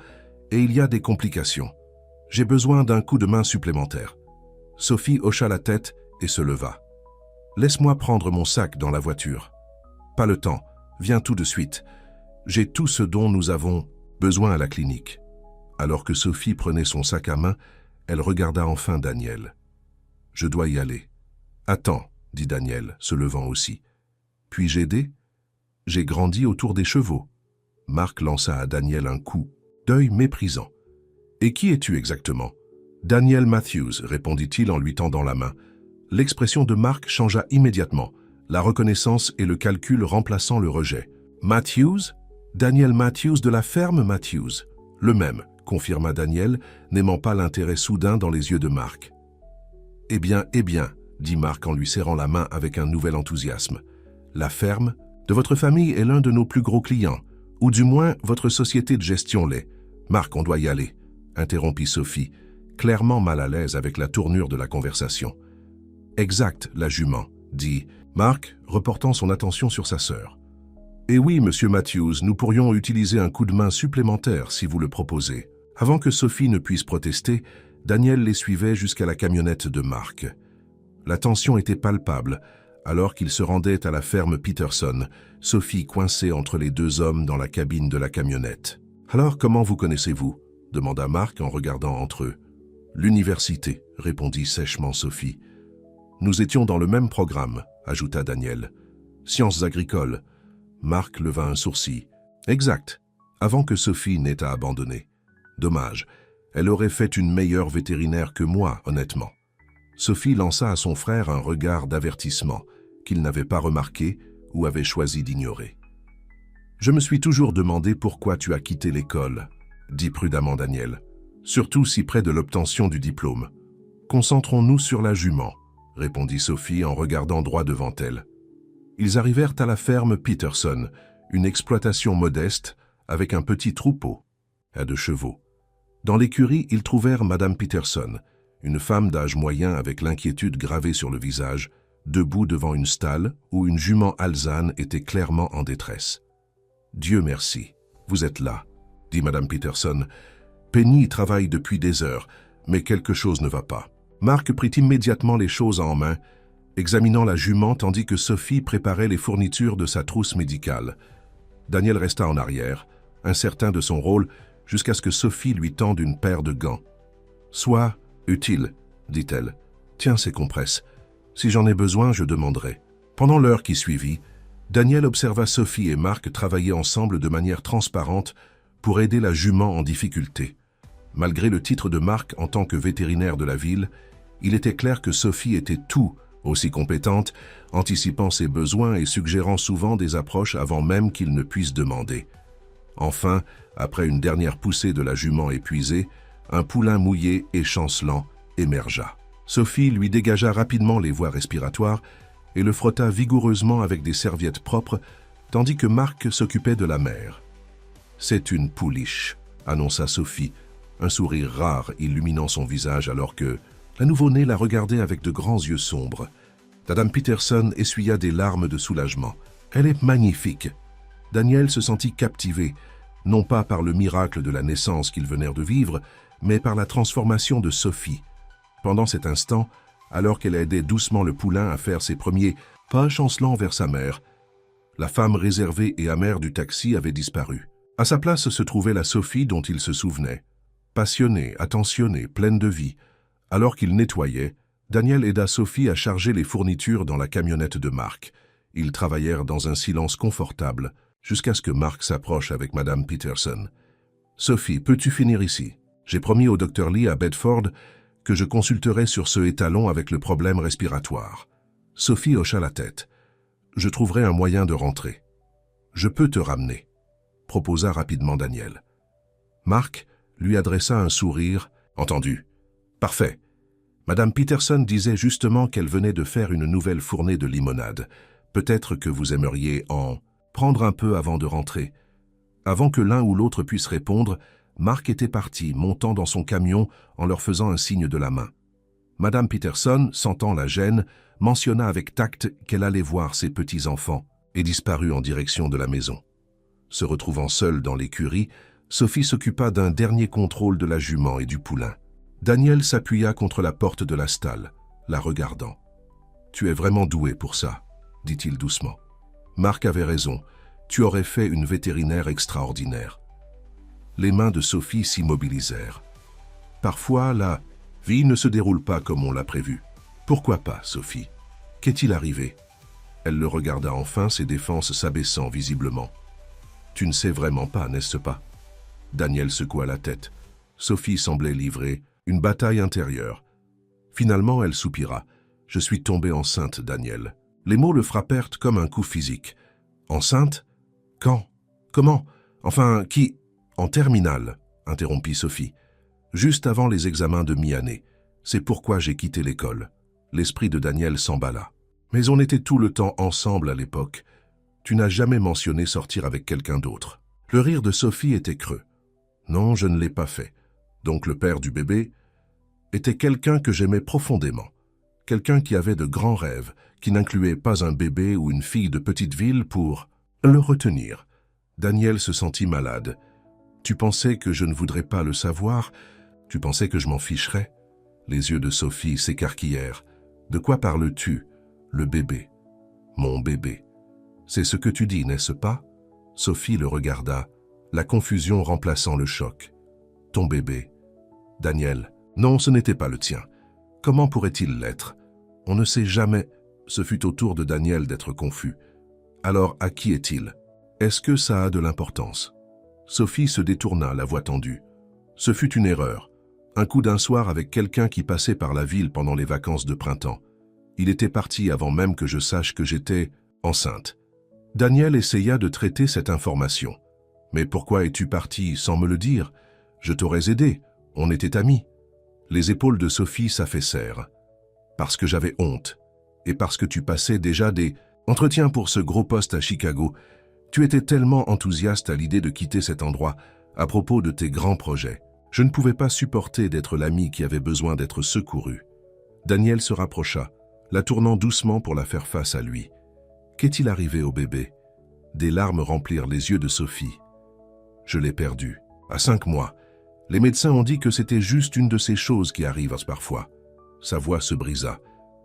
et il y a des complications. J'ai besoin d'un coup de main supplémentaire. » Sophie hocha la tête et se leva. « Laisse-moi prendre mon sac dans la voiture. »« Pas le temps. Viens tout de suite. J'ai tout ce dont nous avons besoin à la clinique. » Alors que Sophie prenait son sac à main, elle regarda enfin Daniel. « Je dois y aller. »« Attends, » dit Daniel, se levant aussi. « Puis-je aider ? J'ai grandi autour des chevaux. » Marc lança à Daniel un coup d'œil méprisant. « Et qui es-tu exactement ?»« Daniel Matthews, » répondit-il en lui tendant la main. L'expression de Marc changea immédiatement, la reconnaissance et le calcul remplaçant le rejet. « Matthews ? Daniel Matthews de la ferme Matthews. »« Le même, » confirma Daniel, n'aimant pas l'intérêt soudain dans les yeux de Marc. « eh bien, » dit Marc en lui serrant la main avec un nouvel enthousiasme. « La ferme de votre famille est l'un de nos plus gros clients, ou du moins votre société de gestion l'est. Marc, on doit y aller, » interrompit Sophie, clairement mal à l'aise avec la tournure de la conversation. « Exact, la jument, » dit Marc, reportant son attention sur sa sœur. « Et oui, monsieur Matthews, nous pourrions utiliser un coup de main supplémentaire si vous le proposez. » Avant que Sophie ne puisse protester, Daniel les suivait jusqu'à la camionnette de Marc. La tension était palpable, alors qu'ils se rendaient à la ferme Peterson, Sophie coincée entre les 2 hommes dans la cabine de la camionnette. « Alors, comment vous connaissez-vous » demanda Marc en regardant entre eux. « L'université, » répondit sèchement Sophie. « Nous étions dans le même programme, » ajouta Daniel. « Sciences agricoles. » Marc leva un sourcil. « Exact, avant que Sophie n'ait à abandonner. Dommage, elle aurait fait une meilleure vétérinaire que moi, honnêtement. » Sophie lança à son frère un regard d'avertissement qu'il n'avait pas remarqué ou avait choisi d'ignorer. « Je me suis toujours demandé pourquoi tu as quitté l'école, » dit prudemment Daniel, « surtout si près de l'obtention du diplôme. »« Concentrons-nous sur la jument, » répondit Sophie en regardant droit devant elle. Ils arrivèrent à la ferme Peterson, une exploitation modeste avec un petit troupeau à 2 chevaux. Dans l'écurie, ils trouvèrent Madame Peterson, une femme d'âge moyen avec l'inquiétude gravée sur le visage, debout devant une stalle où une jument alezane était clairement en détresse. « Dieu merci, vous êtes là, » dit Madame Peterson. « Penny travaille depuis des heures, mais quelque chose ne va pas. » Marc prit immédiatement les choses en main, examinant la jument tandis que Sophie préparait les fournitures de sa trousse médicale. Daniel resta en arrière, incertain de son rôle, jusqu'à ce que Sophie lui tende une paire de gants. « Sois utile, » dit-elle. « Tiens ces compresses. Si j'en ai besoin, je demanderai. » Pendant l'heure qui suivit, Daniel observa Sophie et Marc travailler ensemble de manière transparente pour aider la jument en difficulté. Malgré le titre de Marc en tant que vétérinaire de la ville, il était clair que Sophie était tout aussi compétente, anticipant ses besoins et suggérant souvent des approches avant même qu'il ne puisse demander. Enfin, après une dernière poussée de la jument épuisée, un poulain mouillé et chancelant émergea. Sophie lui dégagea rapidement les voies respiratoires et le frotta vigoureusement avec des serviettes propres, tandis que Marc s'occupait de la mère. « C'est une pouliche », annonça Sophie, un sourire rare illuminant son visage alors que la nouveau-née la regardait avec de grands yeux sombres. Madame Peterson essuya des larmes de soulagement. « Elle est magnifique !» Daniel se sentit captivé, non pas par le miracle de la naissance qu'ils venèrent de vivre, mais par la transformation de Sophie. Pendant cet instant, alors qu'elle aidait doucement le poulain à faire ses premiers pas chancelants vers sa mère. La femme réservée et amère du taxi avait disparu. À sa place se trouvait la Sophie dont il se souvenait. Passionnée, attentionnée, pleine de vie. Alors qu'il nettoyait, Daniel aida Sophie à charger les fournitures dans la camionnette de Mark. Ils travaillèrent dans un silence confortable, jusqu'à ce que Mark s'approche avec Madame Peterson. « Sophie, peux-tu finir ici? J'ai promis au Dr Lee à Bedford que je consulterai sur ce étalon avec le problème respiratoire. » Sophie hocha la tête. « Je trouverai un moyen de rentrer. »« Je peux te ramener », proposa rapidement Daniel. Mark lui adressa un sourire. « Entendu. Parfait. Madame Peterson disait justement qu'elle venait de faire une nouvelle fournée de limonade. Peut-être que vous aimeriez en prendre un peu avant de rentrer. » Avant que l'un ou l'autre puisse répondre, Mark était parti, montant dans son camion en leur faisant un signe de la main. Madame Peterson, sentant la gêne, mentionna avec tact qu'elle allait voir ses petits-enfants et disparut en direction de la maison. Se retrouvant seule dans l'écurie, Sophie s'occupa d'un dernier contrôle de la jument et du poulain. Daniel s'appuya contre la porte de la stalle, la regardant. « Tu es vraiment doué pour ça, » dit-il doucement. Mark avait raison, tu aurais fait une vétérinaire extraordinaire. Les mains de Sophie s'immobilisèrent. Parfois, la vie ne se déroule pas comme on l'a prévu. Pourquoi pas, Sophie? Qu'est-il arrivé? Elle le regarda enfin, ses défenses s'abaissant visiblement. Tu ne sais vraiment pas, n'est-ce pas? Daniel secoua la tête. Sophie semblait livrer une bataille intérieure. Finalement, elle soupira. Je suis tombée enceinte, Daniel. Les mots le frappèrent comme un coup physique. Enceinte? Quand? Comment? Enfin, qui? En terminale, interrompit Sophie. Juste avant les examens de mi-année. C'est pourquoi j'ai quitté l'école. L'esprit de Daniel s'emballa. Mais on était tout le temps ensemble à l'époque. Tu n'as jamais mentionné sortir avec quelqu'un d'autre. Le rire de Sophie était creux. Non, je ne l'ai pas fait. Donc le père du bébé était quelqu'un que j'aimais profondément. Quelqu'un qui avait de grands rêves, qui n'incluait pas un bébé ou une fille de petite ville pour le retenir. Daniel se sentit malade. Tu pensais que je ne voudrais pas le savoir? Tu pensais que je m'en ficherais? Les yeux de Sophie s'écarquillèrent. De quoi parles-tu? Le bébé. Mon bébé. C'est ce que tu dis, n'est-ce pas? Sophie le regarda, la confusion remplaçant le choc. Ton bébé. Daniel. Non, ce n'était pas le tien. Comment pourrait-il l'être? On ne sait jamais. Ce fut au tour de Daniel d'être confus. Alors, à qui est-il? Est-ce que ça a de l'importance? Sophie se détourna, la voix tendue. Ce fut une erreur. Un coup d'un soir avec quelqu'un qui passait par la ville pendant les vacances de printemps. Il était parti avant même que je sache que j'étais enceinte. Daniel essaya de traiter cette information. Mais pourquoi es-tu parti sans me le dire? Je t'aurais aidé. On était amis. Les épaules de Sophie s'affaissèrent. Parce que j'avais honte. Et parce que tu passais déjà des entretiens pour ce gros poste à Chicago. Tu étais tellement enthousiaste à l'idée de quitter cet endroit à propos de tes grands projets. Je ne pouvais pas supporter d'être l'ami qui avait besoin d'être secouru. Daniel se rapprocha, la tournant doucement pour la faire face à lui. Qu'est-il arrivé au bébé? Des larmes remplirent les yeux de Sophie. Je l'ai perdu. À 5 mois. Les médecins ont dit que c'était juste une de ces choses qui arrivent parfois. Sa voix se brisa.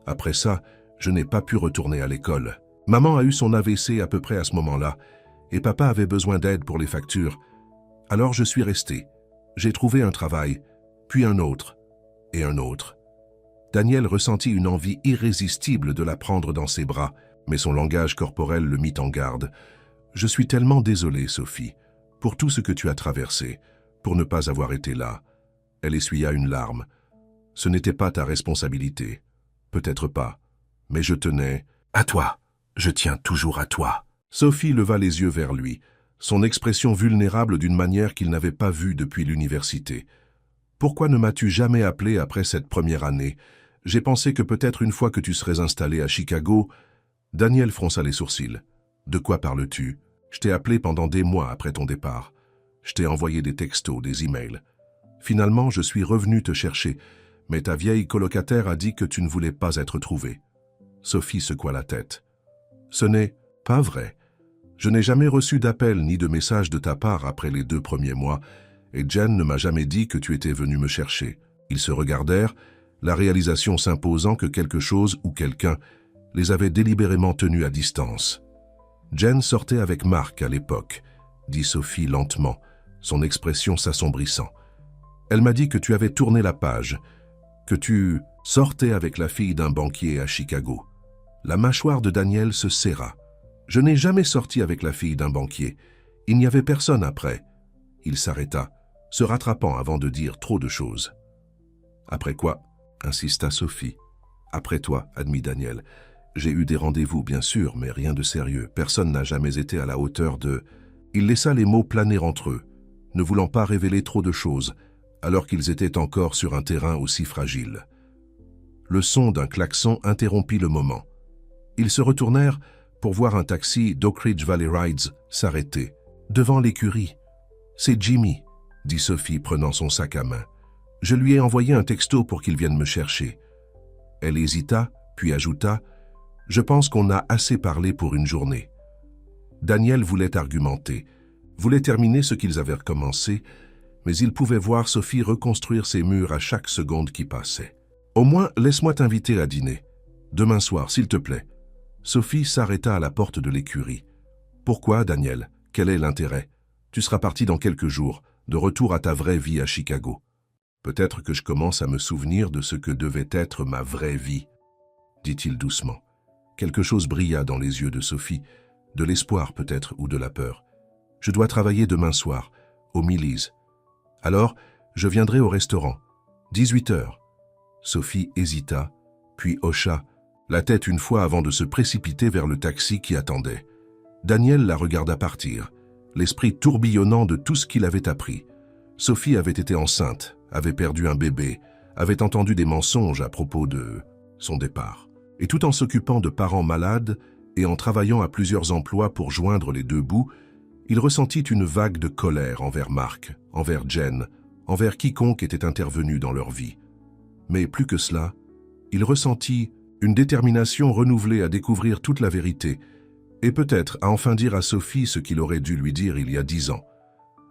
Après ça, je n'ai pas pu retourner à l'école. Maman a eu son AVC à peu près à ce moment-là, et papa avait besoin d'aide pour les factures. Alors je suis resté. J'ai trouvé un travail, puis un autre, et un autre. Daniel ressentit une envie irrésistible de la prendre dans ses bras, mais son langage corporel le mit en garde. « Je suis tellement désolé, Sophie, pour tout ce que tu as traversé, pour ne pas avoir été là. » Elle essuya une larme. « Ce n'était pas ta responsabilité. Peut-être pas, mais je tenais à toi. Je tiens toujours à toi. » Sophie leva les yeux vers lui, son expression vulnérable d'une manière qu'il n'avait pas vue depuis l'université. « Pourquoi ne m'as-tu jamais appelé après cette première année? J'ai pensé que peut-être une fois que tu serais installé à Chicago... » Daniel fronça les sourcils. « De quoi parles-tu? Je t'ai appelé pendant des mois après ton départ. Je t'ai envoyé des textos, des emails. Finalement, je suis revenu te chercher, mais ta vieille colocataire a dit que tu ne voulais pas être trouvé. » Sophie secoua la tête. « Ce n'est pas vrai. Je n'ai jamais reçu d'appel ni de message de ta part après les 2 premiers mois, et Jen ne m'a jamais dit que tu étais venu me chercher. » Ils se regardèrent, la réalisation s'imposant que quelque chose ou quelqu'un les avait délibérément tenus à distance. « Jen sortait avec Mark à l'époque », dit Sophie lentement, son expression s'assombrissant. « Elle m'a dit que tu avais tourné la page, que tu sortais avec la fille d'un banquier à Chicago. » La mâchoire de Daniel se serra. « Je n'ai jamais sorti avec la fille d'un banquier. Il n'y avait personne après. » Il s'arrêta, se rattrapant avant de dire trop de choses. « Après quoi ?» insista Sophie. « Après toi, admit Daniel. J'ai eu des rendez-vous, bien sûr, mais rien de sérieux. Personne n'a jamais été à la hauteur de... » Il laissa les mots planer entre eux, ne voulant pas révéler trop de choses, alors qu'ils étaient encore sur un terrain aussi fragile. Le son d'un klaxon interrompit le moment. Ils se retournèrent pour voir un taxi d'Oak Ridge Valley Rides s'arrêter, devant l'écurie. « C'est Jimmy », dit Sophie prenant son sac à main. « Je lui ai envoyé un texto pour qu'il vienne me chercher. » Elle hésita, puis ajouta « Je pense qu'on a assez parlé pour une journée. » Daniel voulait argumenter, voulait terminer ce qu'ils avaient recommencé, mais il pouvait voir Sophie reconstruire ses murs à chaque seconde qui passait. « Au moins, laisse-moi t'inviter à dîner. Demain soir, s'il te plaît. » Sophie s'arrêta à la porte de l'écurie. « Pourquoi, Daniel? Quel est l'intérêt? Tu seras parti dans quelques jours, de retour à ta vraie vie à Chicago. Peut-être que je commence à me souvenir de ce que devait être ma vraie vie, » dit-il doucement. Quelque chose brilla dans les yeux de Sophie, de l'espoir peut-être ou de la peur. « Je dois travailler demain soir, au Millie's. Alors, je viendrai au restaurant. 18 heures. » Sophie hésita, puis hocha la tête une fois avant de se précipiter vers le taxi qui attendait. Daniel la regarda partir, l'esprit tourbillonnant de tout ce qu'il avait appris. Sophie avait été enceinte, avait perdu un bébé, avait entendu des mensonges à propos de son départ. Et tout en s'occupant de parents malades et en travaillant à plusieurs emplois pour joindre les deux bouts, il ressentit une vague de colère envers Mark, envers Jen, envers quiconque était intervenu dans leur vie. Mais plus que cela, il ressentit une détermination renouvelée à découvrir toute la vérité et peut-être à enfin dire à Sophie ce qu'il aurait dû lui dire il y a 10 ans.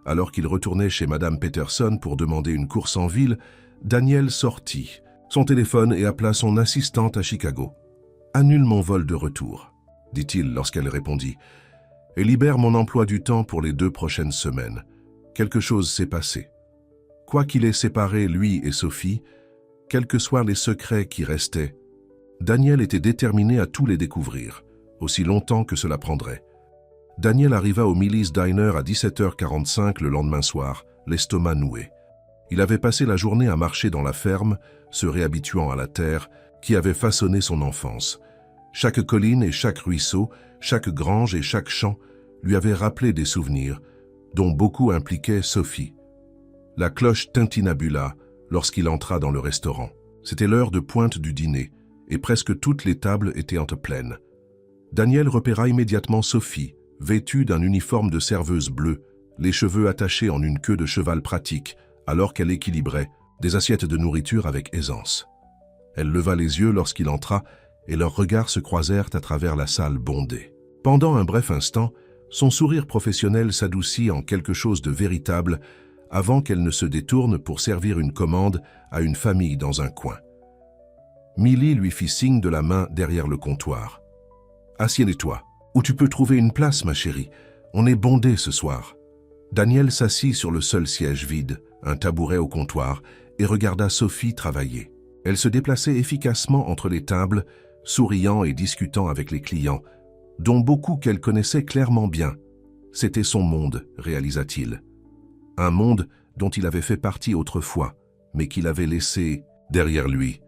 Alors qu'il retournait chez Madame Peterson pour demander une course en ville, Daniel sortit son téléphone et appela son assistante à Chicago. « Annule mon vol de retour, » dit-il lorsqu'elle répondit, « et libère mon emploi du temps pour les 2 prochaines semaines. Quelque chose s'est passé. Quoi qu'il ait séparé lui et Sophie, quels que soient les secrets qui restaient, Daniel était déterminé à tout les découvrir, aussi longtemps que cela prendrait. Daniel arriva au Millie's Diner à 17h45 le lendemain soir, l'estomac noué. Il avait passé la journée à marcher dans la ferme, se réhabituant à la terre qui avait façonné son enfance. Chaque colline et chaque ruisseau, chaque grange et chaque champ lui avaient rappelé des souvenirs, dont beaucoup impliquaient Sophie. La cloche tintinabula lorsqu'il entra dans le restaurant. C'était l'heure de pointe du dîner, et presque toutes les tables étaient pleines. Daniel repéra immédiatement Sophie, vêtue d'un uniforme de serveuse bleue, les cheveux attachés en une queue de cheval pratique, alors qu'elle équilibrait des assiettes de nourriture avec aisance. Elle leva les yeux lorsqu'il entra, et leurs regards se croisèrent à travers la salle bondée. Pendant un bref instant, son sourire professionnel s'adoucit en quelque chose de véritable avant qu'elle ne se détourne pour servir une commande à une famille dans un coin. Millie lui fit signe de la main derrière le comptoir. « Assieds-toi, où tu peux trouver une place, ma chérie. On est bondé ce soir. » Daniel s'assit sur le seul siège vide, un tabouret au comptoir, et regarda Sophie travailler. Elle se déplaçait efficacement entre les tables, souriant et discutant avec les clients, dont beaucoup qu'elle connaissait clairement bien. C'était son monde, réalisa-t-il. Un monde dont il avait fait partie autrefois, mais qu'il avait laissé derrière lui.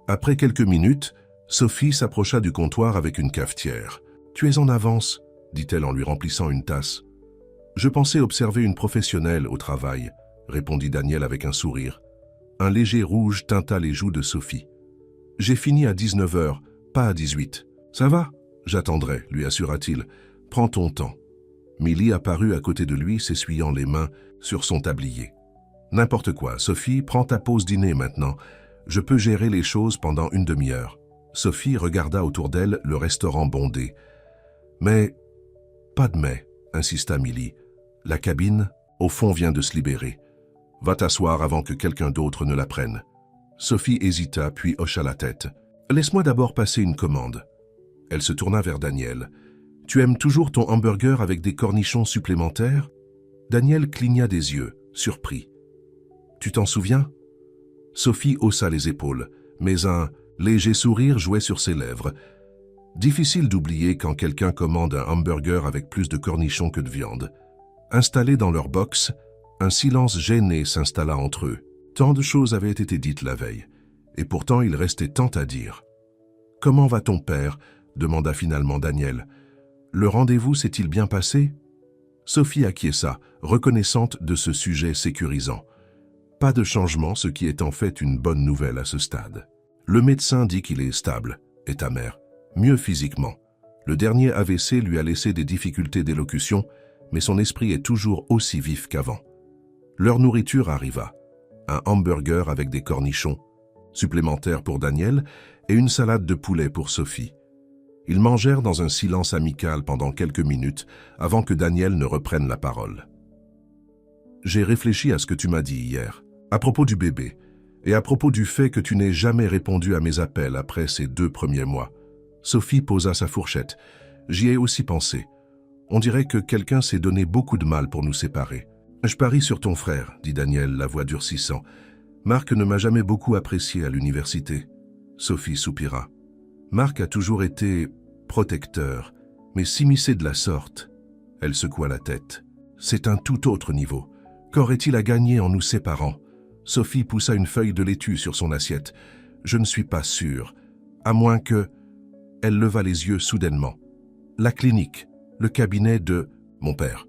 Après quelques minutes, Sophie s'approcha du comptoir avec une cafetière. « Tu es en avance, » dit-elle en lui remplissant une tasse. « Je pensais observer une professionnelle au travail, » répondit Daniel avec un sourire. Un léger rouge teinta les joues de Sophie. « J'ai fini à 19h, pas à 18. Ça va? J'attendrai, lui assura-t-il. Prends ton temps. » Millie apparut à côté de lui, s'essuyant les mains sur son tablier. « N'importe quoi, Sophie, prends ta pause dîner maintenant. Je peux gérer les choses pendant une demi-heure. » Sophie regarda autour d'elle le restaurant bondé. « Mais, pas de mais, » insista Millie. « La cabine, au fond, vient de se libérer. Va t'asseoir avant que quelqu'un d'autre ne la prenne. » Sophie hésita, puis hocha la tête. « Laisse-moi d'abord passer une commande. » Elle se tourna vers Daniel. « Tu aimes toujours ton hamburger avec des cornichons supplémentaires ?» Daniel cligna des yeux, surpris. « Tu t'en souviens ?» Sophie haussa les épaules, mais un léger sourire jouait sur ses lèvres. Difficile d'oublier quand quelqu'un commande un hamburger avec plus de cornichons que de viande. Installés dans leur box, un silence gêné s'installa entre eux. Tant de choses avaient été dites la veille, et pourtant il restait tant à dire. « Comment va ton père ?» demanda finalement Daniel. « Le rendez-vous s'est-il bien passé ?» Sophie acquiesça, reconnaissante de ce sujet sécurisant. Pas de changement, ce qui est en fait une bonne nouvelle à ce stade. Le médecin dit qu'il est stable, et ta mère, mieux physiquement. Le dernier AVC lui a laissé des difficultés d'élocution, mais son esprit est toujours aussi vif qu'avant. Leur nourriture arriva. Un hamburger avec des cornichons, supplémentaires pour Daniel, et une salade de poulet pour Sophie. Ils mangèrent dans un silence amical pendant quelques minutes avant que Daniel ne reprenne la parole. « J'ai réfléchi à ce que tu m'as dit hier, à propos du bébé, et à propos du fait que tu n'aies jamais répondu à mes appels après ces 2 premiers mois. » Sophie posa sa fourchette. « J'y ai aussi pensé. On dirait que quelqu'un s'est donné beaucoup de mal pour nous séparer. »« Je parie sur ton frère, » dit Daniel, la voix durcissant. « Marc ne m'a jamais beaucoup apprécié à l'université. » Sophie soupira. « Marc a toujours été protecteur, mais s'immiscer de la sorte. » Elle secoua la tête. « C'est un tout autre niveau. Qu'aurait-il à gagner en nous séparant ?» Sophie poussa une feuille de laitue sur son assiette. « Je ne suis pas sûre. À moins que... » Elle leva les yeux soudainement. « La clinique, le cabinet de mon père.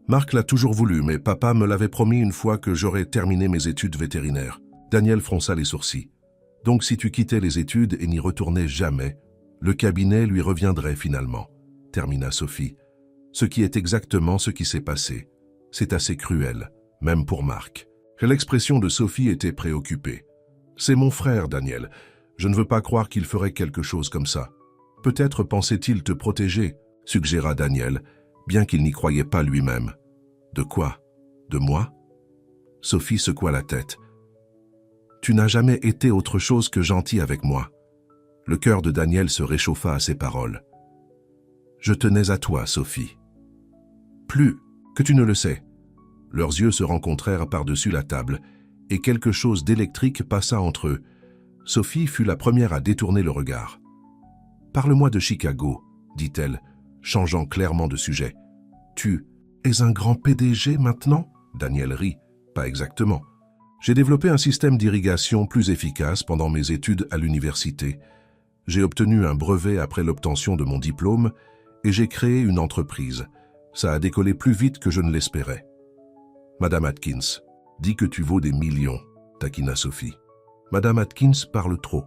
Marc l'a toujours voulu, mais papa me l'avait promis une fois que j'aurais terminé mes études vétérinaires. » Daniel fronça les sourcils. « Donc si tu quittais les études et n'y retournais jamais, le cabinet lui reviendrait finalement, » termina Sophie. « Ce qui est exactement ce qui s'est passé. C'est assez cruel, même pour Marc. » L'expression de Sophie était préoccupée. « C'est mon frère, Daniel. Je ne veux pas croire qu'il ferait quelque chose comme ça. Peut-être pensait-il te protéger, » suggéra Daniel, bien qu'il n'y croyait pas lui-même. « De quoi? De moi ?» Sophie secoua la tête. « Tu n'as jamais été autre chose que gentil avec moi. » Le cœur de Daniel se réchauffa à ces paroles. « Je tenais à toi, Sophie. »« Plus que tu ne le sais. » Leurs yeux se rencontrèrent par-dessus la table, et quelque chose d'électrique passa entre eux. Sophie fut la première à détourner le regard. « Parle-moi de Chicago, » dit-elle, changeant clairement de sujet. « Tu es un grand PDG maintenant ?» Daniel rit. « Pas exactement. J'ai développé un système d'irrigation plus efficace pendant mes études à l'université. J'ai obtenu un brevet après l'obtention de mon diplôme et j'ai créé une entreprise. Ça a décollé plus vite que je ne l'espérais. » « Madame Atkins, dis que tu vaux des millions, » taquina Sophie. « Madame Atkins parle trop, »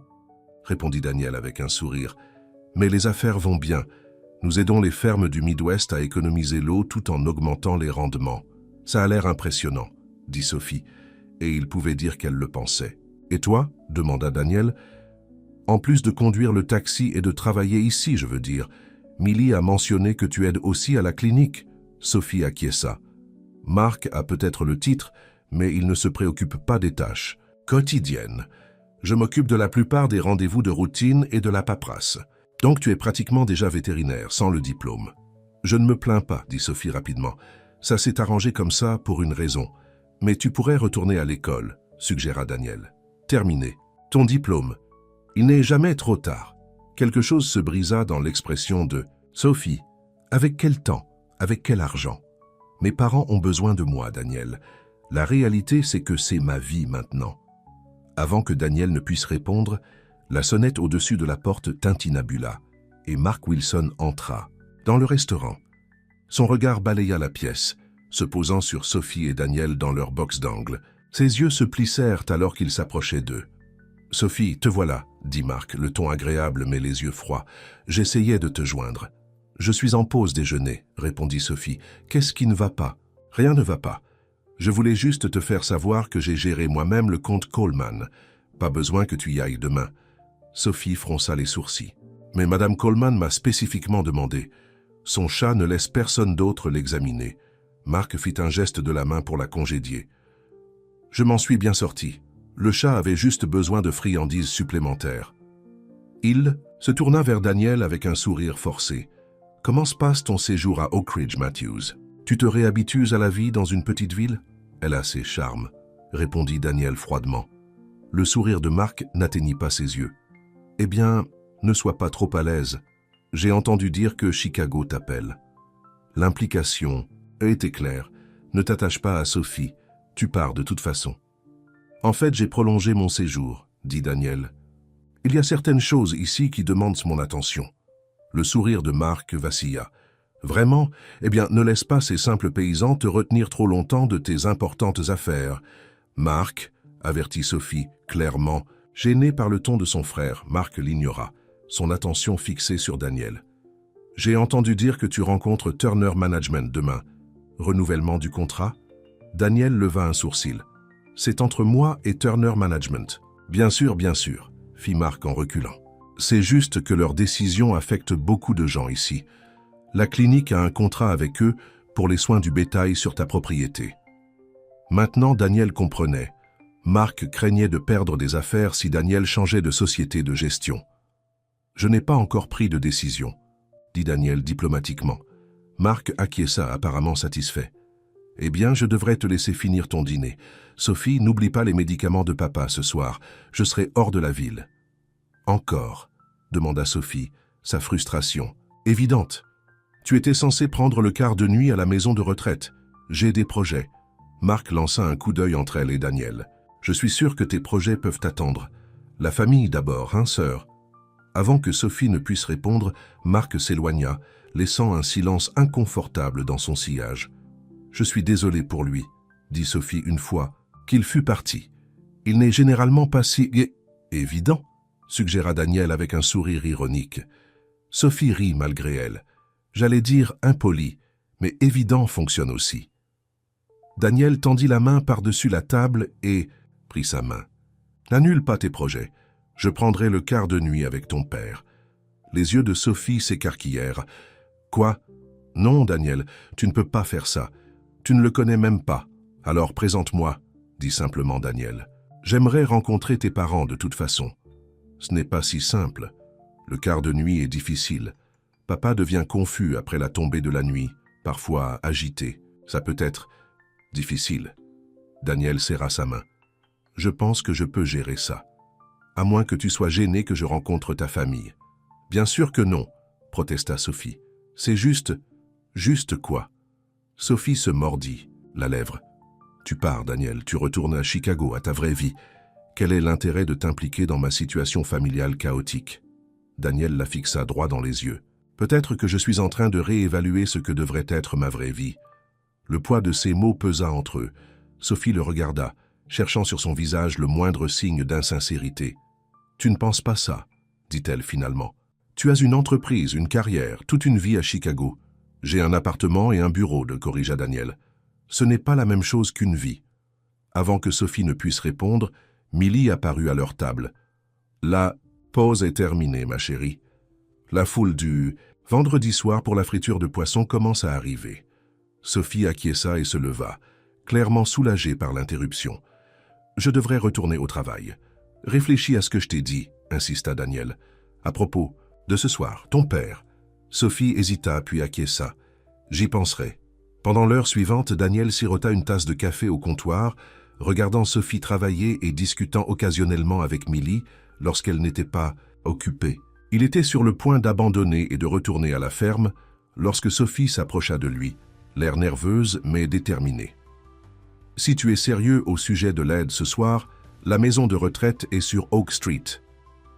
répondit Daniel avec un sourire. « Mais les affaires vont bien. Nous aidons les fermes du Midwest à économiser l'eau tout en augmentant les rendements. Ça a l'air impressionnant, » dit Sophie, et il pouvait dire qu'elle le pensait. « Et toi ?» demanda Daniel. « En plus de conduire le taxi et de travailler ici, je veux dire, Millie a mentionné que tu aides aussi à la clinique. » Sophie acquiesça. Marc a peut-être le titre, mais il ne se préoccupe pas des tâches quotidiennes. Je m'occupe de la plupart des rendez-vous de routine et de la paperasse. Donc tu es pratiquement déjà vétérinaire, sans le diplôme. Je ne me plains pas, dit Sophie rapidement. Ça s'est arrangé comme ça pour une raison. Mais tu pourrais retourner à l'école, suggéra Daniel. Terminé. Ton diplôme. Il n'est jamais trop tard. Quelque chose se brisa dans l'expression de Sophie. Avec quel temps? Avec quel argent? Mes parents ont besoin de moi, Daniel. La réalité, c'est que c'est ma vie maintenant. Avant que Daniel ne puisse répondre, la sonnette au-dessus de la porte tintinabula et Mark Wilson entra, dans le restaurant. Son regard balaya la pièce, se posant sur Sophie et Daniel dans leur box d'angle. Ses yeux se plissèrent alors qu'il s'approchait d'eux. « Sophie, te voilà, » dit Mark, le ton agréable mais les yeux froids. « J'essayais de te joindre. »« Je suis en pause déjeuner, » répondit Sophie. « Qu'est-ce qui ne va pas ?»« Rien ne va pas. Je voulais juste te faire savoir que j'ai géré moi-même le compte Coleman. Pas besoin que tu y ailles demain. » Sophie fronça les sourcils. « Mais Madame Coleman m'a spécifiquement demandé. Son chat ne laisse personne d'autre l'examiner. » Marc fit un geste de la main pour la congédier. « Je m'en suis bien sorti. Le chat avait juste besoin de friandises supplémentaires. Il se tourna vers Daniel avec un sourire forcé. « Comment se passe ton séjour à Oak Ridge, Matthews? Tu te réhabitues à la vie dans une petite ville? » « Elle a ses charmes, » répondit Daniel froidement. Le sourire de Mark n'atteignit pas ses yeux. « Eh bien, ne sois pas trop à l'aise. J'ai entendu dire que Chicago t'appelle. » L'implication était claire. « Ne t'attache pas à Sophie, tu pars de toute façon. » « En fait, j'ai prolongé mon séjour, » dit Daniel. « Il y a certaines choses ici qui demandent mon attention. » Le sourire de Mark vacilla. « Vraiment? Eh bien, ne laisse pas ces simples paysans te retenir trop longtemps de tes importantes affaires. » « Mark, » avertit Sophie, clairement, gênée par le ton de son frère. Mark l'ignora, son attention fixée sur Daniel. « J'ai entendu dire que tu rencontres Turner Management demain. Renouvellement du contrat ?» Daniel leva un sourcil. « C'est entre moi et Turner Management. »« bien sûr, fit Mark en reculant. « C'est juste que leur décision affecte beaucoup de gens ici. La clinique a un contrat avec eux pour les soins du bétail sur ta propriété. » Maintenant, Daniel comprenait. Mark craignait de perdre des affaires si Daniel changeait de société de gestion. « Je n'ai pas encore pris de décision, » dit Daniel diplomatiquement. Mark acquiesça, apparemment satisfait. « Eh bien, je devrais te laisser finir ton dîner. Sophie, n'oublie pas les médicaments de papa ce soir. Je serai hors de la ville. »« Encore ?» demanda Sophie, sa frustration. « Évidente. Tu étais censé prendre le quart de nuit à la maison de retraite. J'ai des projets. » Mark lança un coup d'œil entre elle et Daniel. « Je suis sûr que tes projets peuvent attendre. La famille d'abord, hein, sœur ?» Avant que Sophie ne puisse répondre, Mark s'éloigna, laissant un silence inconfortable dans son sillage. « Je suis désolé pour lui, » dit Sophie une fois qu'il fut parti. « Il n'est généralement pas si évident, » suggéra Daniel avec un sourire ironique. Sophie rit malgré elle. « J'allais dire impoli, mais évident fonctionne aussi. » Daniel tendit la main par-dessus la table et prit sa main. « N'annule pas tes projets. Je prendrai le quart de nuit avec ton père. » Les yeux de Sophie s'écarquillèrent. « Quoi? Non, Daniel, tu ne peux pas faire ça. Tu ne le connais même pas. Alors présente-moi, » dit simplement Daniel. « J'aimerais rencontrer tes parents de toute façon. » Ce n'est pas si simple. Le quart de nuit est difficile. Papa devient confus après la tombée de la nuit, parfois agité. Ça peut être difficile. Daniel serra sa main. « Je pense que je peux gérer ça. À moins que tu sois gêné que je rencontre ta famille. »« Bien sûr que non, » protesta Sophie. « C'est juste... » « Juste quoi ?» Sophie se mordit la lèvre. « Tu pars, Daniel, tu retournes à Chicago, à ta vraie vie. Quel est l'intérêt de t'impliquer dans ma situation familiale chaotique ?» Daniel la fixa droit dans les yeux. « Peut-être que je suis en train de réévaluer ce que devrait être ma vraie vie. » Le poids de ces mots pesa entre eux. Sophie le regarda, cherchant sur son visage le moindre signe d'insincérité. « Tu ne penses pas ça, » dit-elle finalement. « Tu as une entreprise, une carrière, toute une vie à Chicago. J'ai un appartement et un bureau, le corrigea Daniel. Ce n'est pas la même chose qu'une vie. » Avant que Sophie ne puisse répondre, Millie apparut à leur table. « La pause est terminée, ma chérie. La foule du vendredi soir pour la friture de poisson commence à arriver. » Sophie acquiesça et se leva, clairement soulagée par l'interruption. « Je devrais retourner au travail. »« Réfléchis à ce que je t'ai dit, » insista Daniel. « À propos de ce soir, ton père. » Sophie hésita puis acquiesça. « J'y penserai. » Pendant l'heure suivante, Daniel sirota une tasse de café au comptoir, regardant Sophie travailler et discutant occasionnellement avec Millie lorsqu'elle n'était pas occupée. Il était sur le point d'abandonner et de retourner à la ferme lorsque Sophie s'approcha de lui, l'air nerveuse mais déterminée. « Si tu es sérieux au sujet de l'aide ce soir, la maison de retraite est sur Oak Street.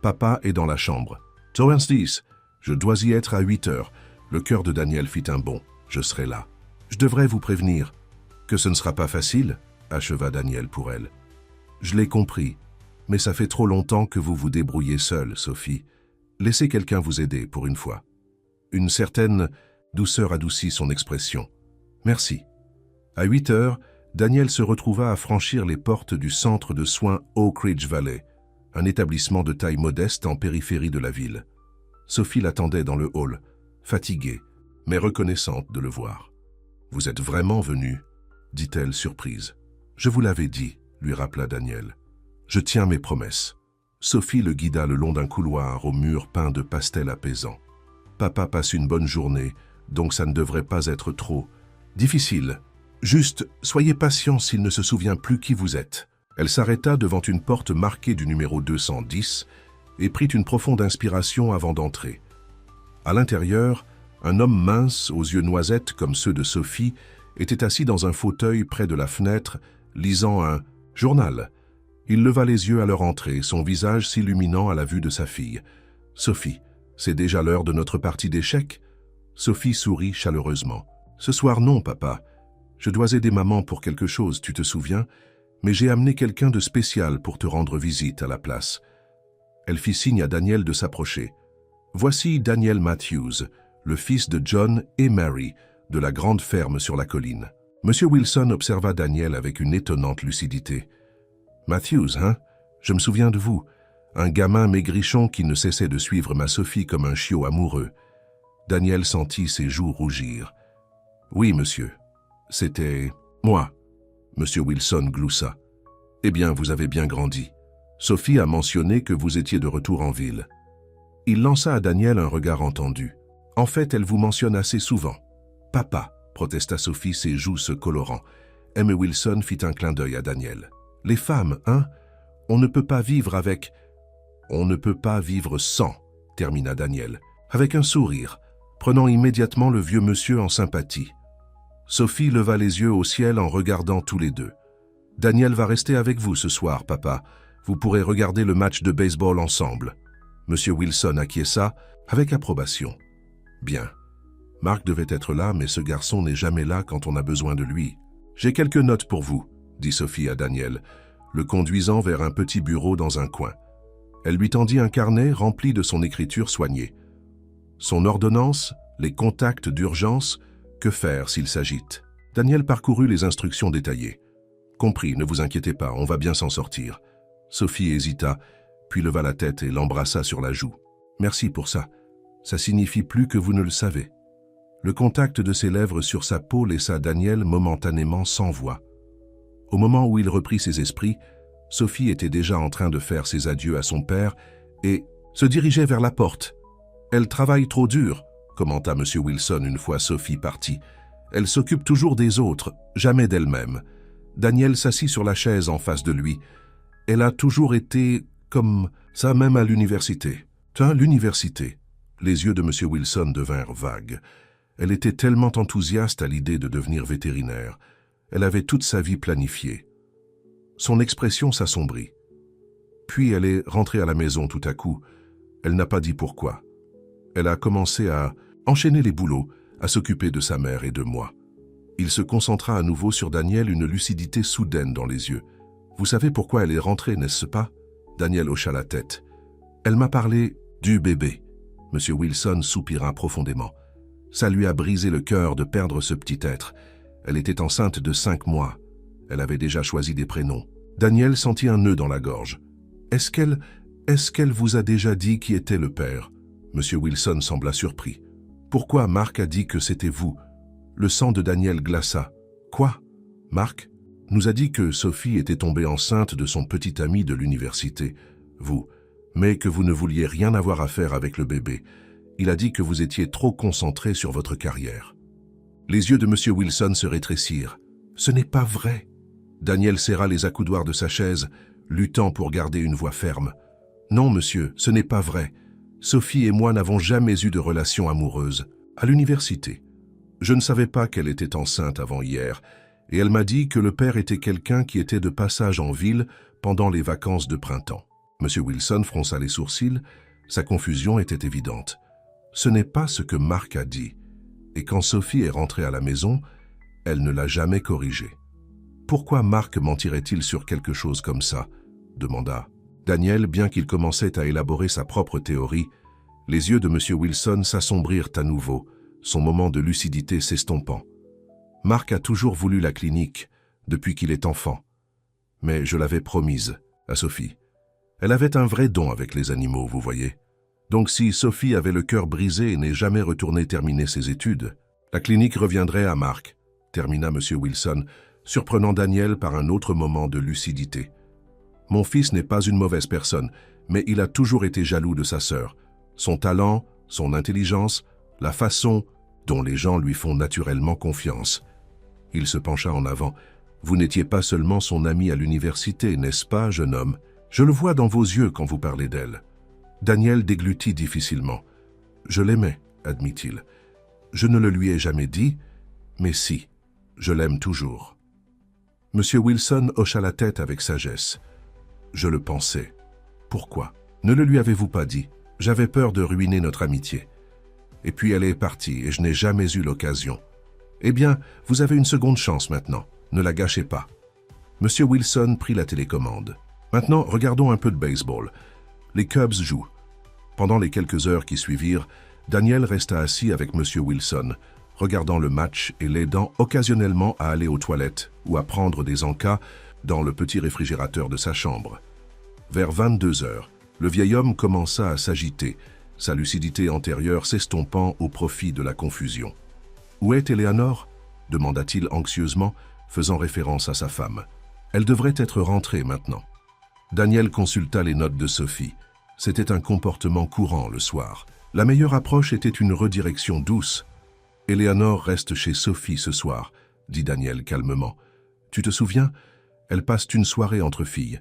Papa est dans la chambre. Torrance 10, je dois y être à 8 heures. » Le cœur de Daniel fit un bond. « Je serai là. Je devrais vous prévenir. » « Que ce ne sera pas facile, » acheva Daniel pour elle. « Je l'ai compris, mais ça fait trop longtemps que vous vous débrouillez seule, Sophie. Laissez quelqu'un vous aider pour une fois. » Une certaine douceur adoucit son expression. « Merci. » À 8 heures, Daniel se retrouva à franchir les portes du centre de soins Oak Ridge Valley, un établissement de taille modeste en périphérie de la ville. Sophie l'attendait dans le hall, fatiguée, mais reconnaissante de le voir. « Vous êtes vraiment venu ?» dit-elle surprise. « Je vous l'avais dit, » lui rappela Daniel. « Je tiens mes promesses. Sophie le guida le long d'un couloir aux murs peints de pastels apaisants. Papa passe une bonne journée, donc ça ne devrait pas être trop difficile. Juste, soyez patient s'il ne se souvient plus qui vous êtes. Elle s'arrêta devant une porte marquée du numéro 210 et prit une profonde inspiration avant d'entrer. À l'intérieur, un homme mince, aux yeux noisettes comme ceux de Sophie, était assis dans un fauteuil près de la fenêtre, lisant un journal. Il leva les yeux à leur entrée, son visage s'illuminant à la vue de sa fille. « Sophie, c'est déjà l'heure de notre partie d'échecs ?» Sophie sourit chaleureusement. « Ce soir non, papa. Je dois aider maman pour quelque chose, tu te souviens, mais j'ai amené quelqu'un de spécial pour te rendre visite à la place. » Elle fit signe à Daniel de s'approcher. « Voici Daniel Matthews, le fils de John et Mary, de la grande ferme sur la colline. » Monsieur Wilson observa Daniel avec une étonnante lucidité. « Matthews, hein? Je me souviens de vous. Un gamin maigrichon qui ne cessait de suivre ma Sophie comme un chiot amoureux. » Daniel sentit ses joues rougir. « Oui, monsieur. C'était moi. » Monsieur Wilson gloussa. « Eh bien, vous avez bien grandi. Sophie a mentionné que vous étiez de retour en ville. » Il lança à Daniel un regard entendu. « En fait, elle vous mentionne assez souvent. »« Papa !» protesta Sophie, ses joues se colorant. M. Wilson fit un clin d'œil à Daniel. « Les femmes, hein? On ne peut pas vivre avec... »« On ne peut pas vivre sans, » termina Daniel, avec un sourire, prenant immédiatement le vieux monsieur en sympathie. Sophie leva les yeux au ciel en regardant tous les deux. « Daniel va rester avec vous ce soir, papa. Vous pourrez regarder le match de baseball ensemble. » Monsieur Wilson acquiesça avec approbation. « Bien. Marc devait être là, mais ce garçon n'est jamais là quand on a besoin de lui. J'ai quelques notes pour vous, » dit Sophie à Daniel, le conduisant vers un petit bureau dans un coin. Elle lui tendit un carnet rempli de son écriture soignée. Son ordonnance, les contacts d'urgence, que faire s'il s'agite. Daniel parcourut les instructions détaillées. « Compris, ne vous inquiétez pas, on va bien s'en sortir. » Sophie hésita, puis leva la tête et l'embrassa sur la joue. « Merci pour ça. Ça signifie plus que vous ne le savez. » Le contact de ses lèvres sur sa peau laissa Daniel momentanément sans voix. Au moment où il reprit ses esprits, Sophie était déjà en train de faire ses adieux à son père et se dirigeait vers la porte. « Elle travaille trop dur, » commenta M. Wilson une fois Sophie partie. « Elle s'occupe toujours des autres, jamais d'elle-même. » Daniel s'assit sur la chaise en face de lui. « Elle a toujours été comme ça, même à l'université. »« Tiens, l'université ?» Les yeux de M. Wilson devinrent vagues. Elle était tellement enthousiaste à l'idée de devenir vétérinaire. Elle avait toute sa vie planifiée. Son expression s'assombrit. Puis elle est rentrée à la maison tout à coup. Elle n'a pas dit pourquoi. Elle a commencé à enchaîner les boulots, à s'occuper de sa mère et de moi. Il se concentra à nouveau sur Daniel, une lucidité soudaine dans les yeux. « Vous savez pourquoi elle est rentrée, n'est-ce pas ?» Daniel hocha la tête. « Elle m'a parlé du bébé. » M. Wilson soupira profondément. Ça lui a brisé le cœur de perdre ce petit être. Elle était enceinte de 5 mois. Elle avait déjà choisi des prénoms. Daniel sentit un nœud dans la gorge. « Est-ce qu'elle vous a déjà dit qui était le père ?» M. Wilson sembla surpris. « Pourquoi Marc a dit que c'était vous ?» Le sang de Daniel glaça. « Quoi? Marc nous a dit que Sophie était tombée enceinte de son petit ami de l'université, vous, mais que vous ne vouliez rien avoir à faire avec le bébé. Il a dit que vous étiez trop concentré sur votre carrière. » Les yeux de M. Wilson se rétrécirent. « Ce n'est pas vrai. » Daniel serra les accoudoirs de sa chaise, luttant pour garder une voix ferme. « Non, monsieur, ce n'est pas vrai. Sophie et moi n'avons jamais eu de relation amoureuse. À l'université. Je ne savais pas qu'elle était enceinte avant hier, et elle m'a dit que le père était quelqu'un qui était de passage en ville pendant les vacances de printemps. » M. Wilson fronça les sourcils. Sa confusion était évidente. Ce n'est pas ce que Marc a dit. Et quand Sophie est rentrée à la maison, elle ne l'a jamais corrigé. « Pourquoi Marc mentirait-il sur quelque chose comme ça ?» demanda Daniel, bien qu'il commençait à élaborer sa propre théorie. Les yeux de M. Wilson s'assombrirent à nouveau, son moment de lucidité s'estompant. « Marc a toujours voulu la clinique, depuis qu'il est enfant. Mais je l'avais promise à Sophie. Elle avait un vrai don avec les animaux, vous voyez. Donc si Sophie avait le cœur brisé et n'est jamais retournée terminer ses études, la clinique reviendrait à Marc, » termina M. Wilson, surprenant Daniel par un autre moment de lucidité. Mon fils n'est pas une mauvaise personne, mais il a toujours été jaloux de sa sœur. Son talent, son intelligence, la façon dont les gens lui font naturellement confiance. » Il se pencha en avant. « Vous n'étiez pas seulement son ami à l'université, n'est-ce pas, jeune homme? Je le vois dans vos yeux quand vous parlez d'elle. » Daniel déglutit difficilement. « Je l'aimais, » admit-il. « Je ne le lui ai jamais dit, mais si, je l'aime toujours. » Monsieur Wilson hocha la tête avec sagesse. « Je le pensais. Pourquoi? Ne le lui avez-vous pas dit? J'avais peur de ruiner notre amitié. Et puis elle est partie et je n'ai jamais eu l'occasion. Eh bien, vous avez une seconde chance maintenant. Ne la gâchez pas. » Monsieur Wilson prit la télécommande. « Maintenant, regardons un peu de baseball. Les Cubs jouent. » Pendant les quelques heures qui suivirent, Daniel resta assis avec Monsieur Wilson, regardant le match et l'aidant occasionnellement à aller aux toilettes ou à prendre des encas dans le petit réfrigérateur de sa chambre. Vers 22 heures, le vieil homme commença à s'agiter, sa lucidité antérieure s'estompant au profit de la confusion. « Où est Éléanore » demanda-t-il anxieusement, faisant référence à sa femme. « Elle devrait être rentrée maintenant. » Daniel consulta les notes de Sophie. C'était un comportement courant le soir. La meilleure approche était une redirection douce. « Éléanore reste chez Sophie ce soir, » dit Daniel calmement. « Tu te souviens? Elle passe une soirée entre filles. »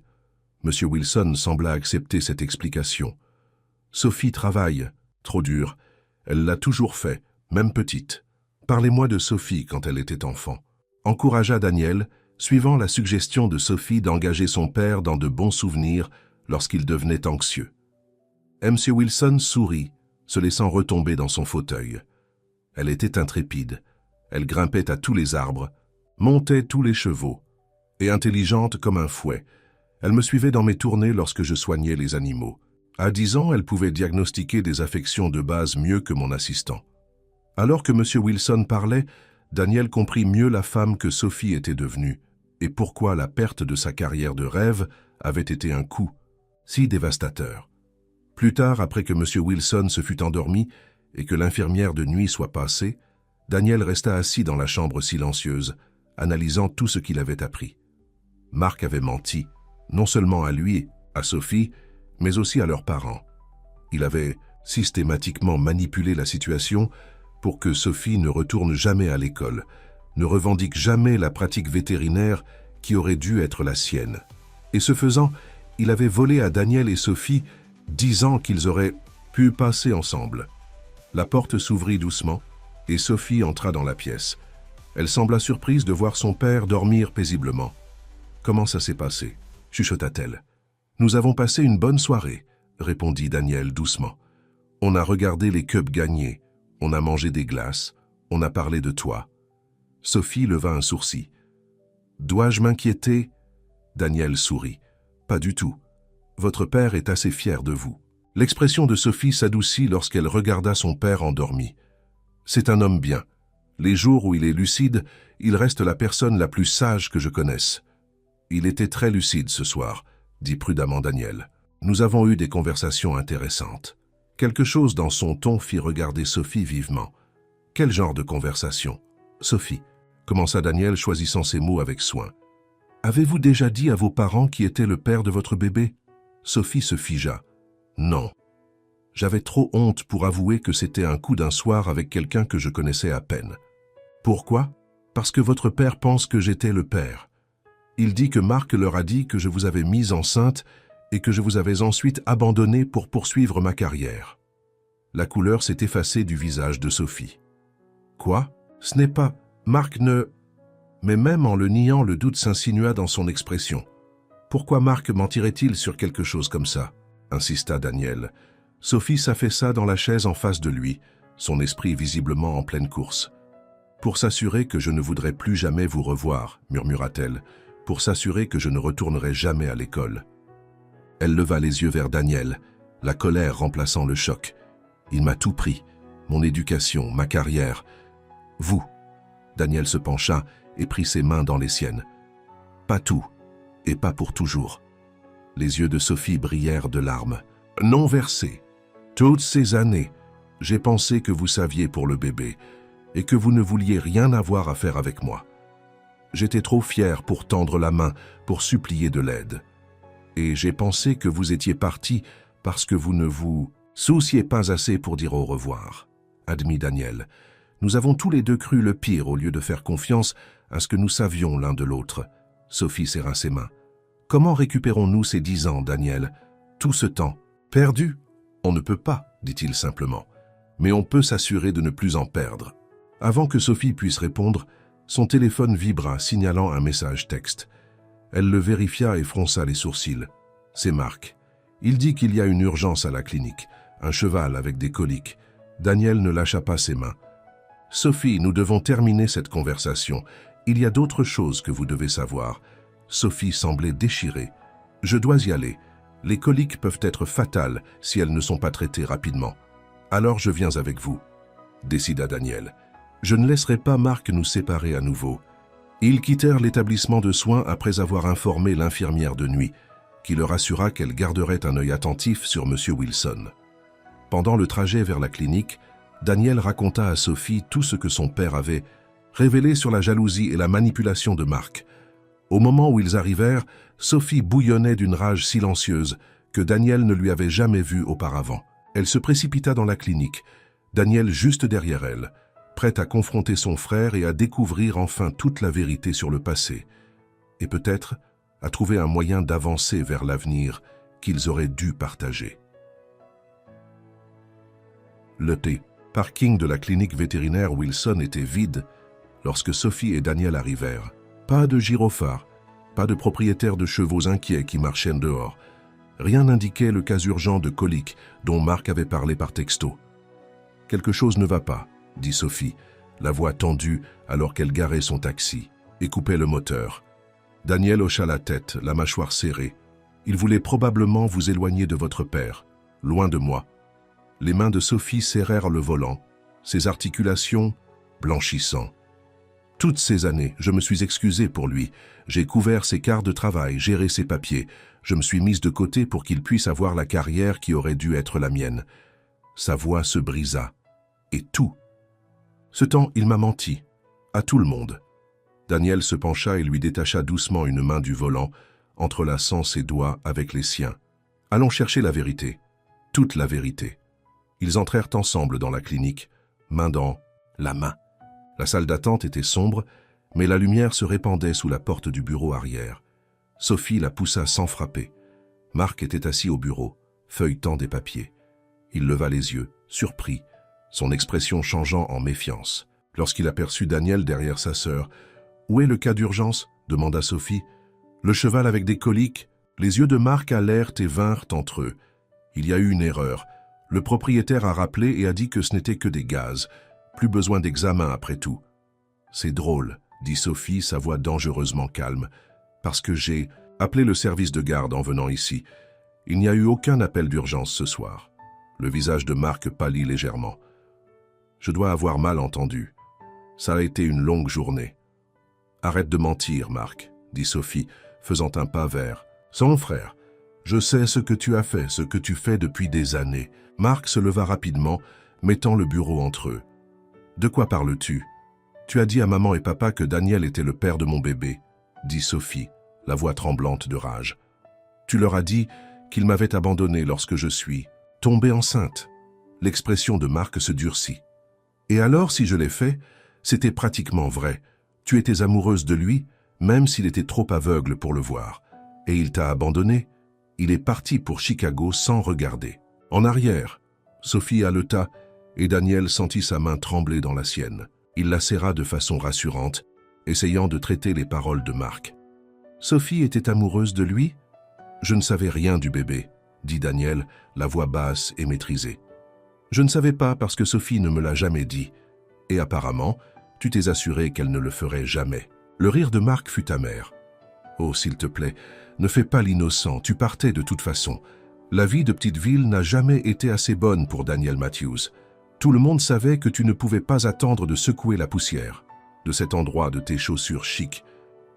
Monsieur Wilson sembla accepter cette explication. « Sophie travaille, trop dur. Elle l'a toujours fait, même petite. Parlez-moi de Sophie quand elle était enfant. » Encouragea Daniel, suivant la suggestion de Sophie d'engager son père dans de bons souvenirs lorsqu'il devenait anxieux. M. Wilson sourit, se laissant retomber dans son fauteuil. Elle était intrépide. Elle grimpait à tous les arbres, montait tous les chevaux, et intelligente comme un fouet. Elle me suivait dans mes tournées lorsque je soignais les animaux. À 10 ans, elle pouvait diagnostiquer des affections de base mieux que mon assistant. Alors que M. Wilson parlait, Daniel comprit mieux la femme que Sophie était devenue, et pourquoi la perte de sa carrière de rêve avait été un coup si dévastateur. Plus tard, après que M. Wilson se fut endormi et que l'infirmière de nuit soit passée, Daniel resta assis dans la chambre silencieuse, analysant tout ce qu'il avait appris. Marc avait menti, non seulement à lui, à Sophie, mais aussi à leurs parents. Il avait systématiquement manipulé la situation pour que Sophie ne retourne jamais à l'école, ne revendique jamais la pratique vétérinaire qui aurait dû être la sienne. Et ce faisant, il avait volé à Daniel et Sophie 10 ans qu'ils auraient pu passer ensemble. La porte s'ouvrit doucement et Sophie entra dans la pièce. Elle sembla surprise de voir son père dormir paisiblement. « Comment ça s'est passé ?» chuchota-t-elle. « Nous avons passé une bonne soirée, » répondit Daniel doucement. « On a regardé les Cubs gagner, on a mangé des glaces, on a parlé de toi. » Sophie leva un sourcil. « Dois-je m'inquiéter ?» Daniel sourit. « Pas du tout. Votre père est assez fier de vous. » L'expression de Sophie s'adoucit lorsqu'elle regarda son père endormi. « C'est un homme bien. Les jours où il est lucide, il reste la personne la plus sage que je connaisse. » « Il était très lucide ce soir, » dit prudemment Daniel. « Nous avons eu des conversations intéressantes. » Quelque chose dans son ton fit regarder Sophie vivement. « Quel genre de conversation ?»« Sophie, » commença Daniel choisissant ses mots avec soin. « Avez-vous déjà dit à vos parents qui était le père de votre bébé ?» Sophie se figea. « Non. J'avais trop honte pour avouer que c'était un coup d'un soir avec quelqu'un que je connaissais à peine. »« Pourquoi ? Parce que votre père pense que j'étais le père. Il dit que Marc leur a dit que je vous avais mise enceinte et que je vous avais ensuite abandonné pour poursuivre ma carrière. » La couleur s'est effacée du visage de Sophie. « Quoi ? Ce n'est pas... Marc ne... » Mais même en le niant, le doute s'insinua dans son expression. « Pourquoi Marc mentirait-il sur quelque chose comme ça ?» insista Daniel. Sophie s'affaissa dans la chaise en face de lui, son esprit visiblement en pleine course. « Pour s'assurer que je ne voudrais plus jamais vous revoir, » murmura-t-elle, « pour s'assurer que je ne retournerai jamais à l'école. » Elle leva les yeux vers Daniel, la colère remplaçant le choc. « Il m'a tout pris, mon éducation, ma carrière. Vous. » Daniel se pencha et prit ses mains dans les siennes. « Pas tout, et pas pour toujours. » Les yeux de Sophie brillèrent de larmes. « Non versées. Toutes ces années, j'ai pensé que vous saviez pour le bébé et que vous ne vouliez rien avoir à faire avec moi. J'étais trop fier pour tendre la main, pour supplier de l'aide. Et j'ai pensé que vous étiez parti parce que vous ne vous souciez pas assez pour dire au revoir, admit Daniel. Nous avons tous les deux cru le pire au lieu de faire confiance à ce que nous savions l'un de l'autre. Sophie serra ses mains. Comment récupérons-nous ces 10 ans, Daniel? Tout ce temps perdu? On ne peut pas, dit-il simplement. Mais on peut s'assurer de ne plus en perdre. Avant que Sophie puisse répondre, son téléphone vibra, signalant un message texte. Elle le vérifia et fronça les sourcils. C'est Marc. Il dit qu'il y a une urgence à la clinique, un cheval avec des coliques. Daniel ne lâcha pas ses mains. Sophie, nous devons terminer cette conversation. Il y a d'autres choses que vous devez savoir. Sophie semblait déchirée. Je dois y aller. Les coliques peuvent être fatales si elles ne sont pas traitées rapidement. Alors je viens avec vous, décida Daniel. Je ne laisserai pas Marc nous séparer à nouveau. Ils quittèrent l'établissement de soins après avoir informé l'infirmière de nuit, qui leur assura qu'elle garderait un œil attentif sur M. Wilson. Pendant le trajet vers la clinique, Daniel raconta à Sophie tout ce que son père avait révélé sur la jalousie et la manipulation de Marc. Au moment où ils arrivèrent, Sophie bouillonnait d'une rage silencieuse que Daniel ne lui avait jamais vue auparavant. Elle se précipita dans la clinique, Daniel juste derrière elle, prête à confronter son frère et à découvrir enfin toute la vérité sur le passé, et peut-être à trouver un moyen d'avancer vers l'avenir qu'ils auraient dû partager. Le parking de la clinique vétérinaire Wilson était vide lorsque Sophie et Daniel arrivèrent. Pas de gyrophare, pas de propriétaires de chevaux inquiets qui marchaient dehors. Rien n'indiquait le cas urgent de colique dont Marc avait parlé par texto. « Quelque chose ne va pas », dit Sophie, la voix tendue alors qu'elle garait son taxi et coupait le moteur. Daniel hocha la tête, la mâchoire serrée. Il voulait probablement vous éloigner de votre père, loin de moi. Les mains de Sophie serrèrent le volant, ses articulations blanchissant. Toutes ces années, je me suis excusé pour lui. J'ai couvert ses quarts de travail, géré ses papiers. Je me suis mise de côté pour qu'il puisse avoir la carrière qui aurait dû être la mienne. Sa voix se brisa. Et tout. Ce temps, il m'a menti. À tout le monde. Daniel se pencha et lui détacha doucement une main du volant, entrelaçant ses doigts avec les siens. Allons chercher la vérité. Toute la vérité. Ils entrèrent ensemble dans la clinique, main dans la main. La salle d'attente était sombre, mais la lumière se répandait sous la porte du bureau arrière. Sophie la poussa sans frapper. Marc était assis au bureau, feuilletant des papiers. Il leva les yeux, surpris, son expression changeant en méfiance. Lorsqu'il aperçut Daniel derrière sa sœur, « Où est le cas d'urgence » demanda Sophie. « Le cheval avec des coliques ?» Les yeux de Marc allèrent et vinrent entre eux. Il y a eu une erreur. Le propriétaire a rappelé et a dit que ce n'était que des gaz. Plus besoin d'examen après tout. « C'est drôle, » dit Sophie, sa voix dangereusement calme, « parce que j'ai appelé le service de garde en venant ici. Il n'y a eu aucun appel d'urgence ce soir. » Le visage de Marc pâlit légèrement. « Je dois avoir mal entendu. Ça a été une longue journée. »« Arrête de mentir, Marc, » dit Sophie, faisant un pas vers son frère. « Je sais ce que tu as fait, ce que tu fais depuis des années. » Marc se leva rapidement, mettant le bureau entre eux. « De quoi parles-tu ? Tu as dit à maman et papa que Daniel était le père de mon bébé, » dit Sophie, la voix tremblante de rage. « Tu leur as dit qu'il m'avait abandonné lorsque je suis tombée enceinte. » L'expression de Marc se durcit. « Et alors, si je l'ai fait, c'était pratiquement vrai. Tu étais amoureuse de lui, même s'il était trop aveugle pour le voir. Et il t'a abandonné. Il est parti pour Chicago sans regarder. » En arrière, Sophie haleta et Daniel sentit sa main trembler dans la sienne. Il la serra de façon rassurante, essayant de traiter les paroles de Marc. « Sophie était amoureuse de lui ? Je ne savais rien du bébé, » dit Daniel, la voix basse et maîtrisée. « Je ne savais pas parce que Sophie ne me l'a jamais dit. Et apparemment, tu t'es assuré qu'elle ne le ferait jamais. » Le rire de Marc fut amer. « Oh, s'il te plaît, ne fais pas l'innocent, tu partais de toute façon. La vie de petite ville n'a jamais été assez bonne pour Daniel Matthews. Tout le monde savait que tu ne pouvais pas attendre de secouer la poussière de cet endroit de tes chaussures chic. »«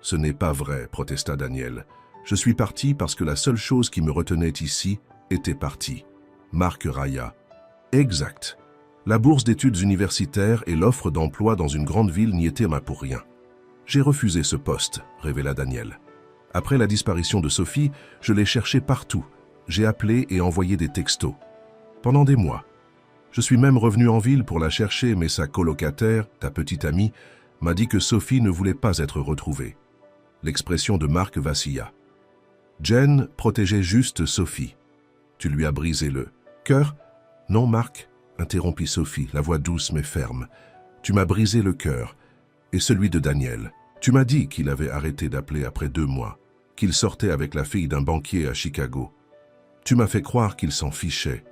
Ce n'est pas vrai, » protesta Daniel. « Je suis parti parce que la seule chose qui me retenait ici était partie. » Marc railla. « Exact. La bourse d'études universitaires et l'offre d'emploi dans une grande ville n'y étaient pour rien. J'ai refusé ce poste, » révéla Daniel. « Après la disparition de Sophie, je l'ai cherchée partout. J'ai appelé et envoyé des textos. Pendant des mois. Je suis même revenu en ville pour la chercher, mais sa colocataire, ta petite amie, m'a dit que Sophie ne voulait pas être retrouvée. L'expression de Marc vacilla. Jen protégeait juste Sophie. Tu lui as brisé le cœur? Non, Marc, interrompit Sophie, la voix douce mais ferme. Tu m'as brisé le cœur, et celui de Daniel. Tu m'as dit qu'il avait arrêté d'appeler après 2 mois, qu'il sortait avec la fille d'un banquier à Chicago. Tu m'as fait croire qu'il s'en fichait.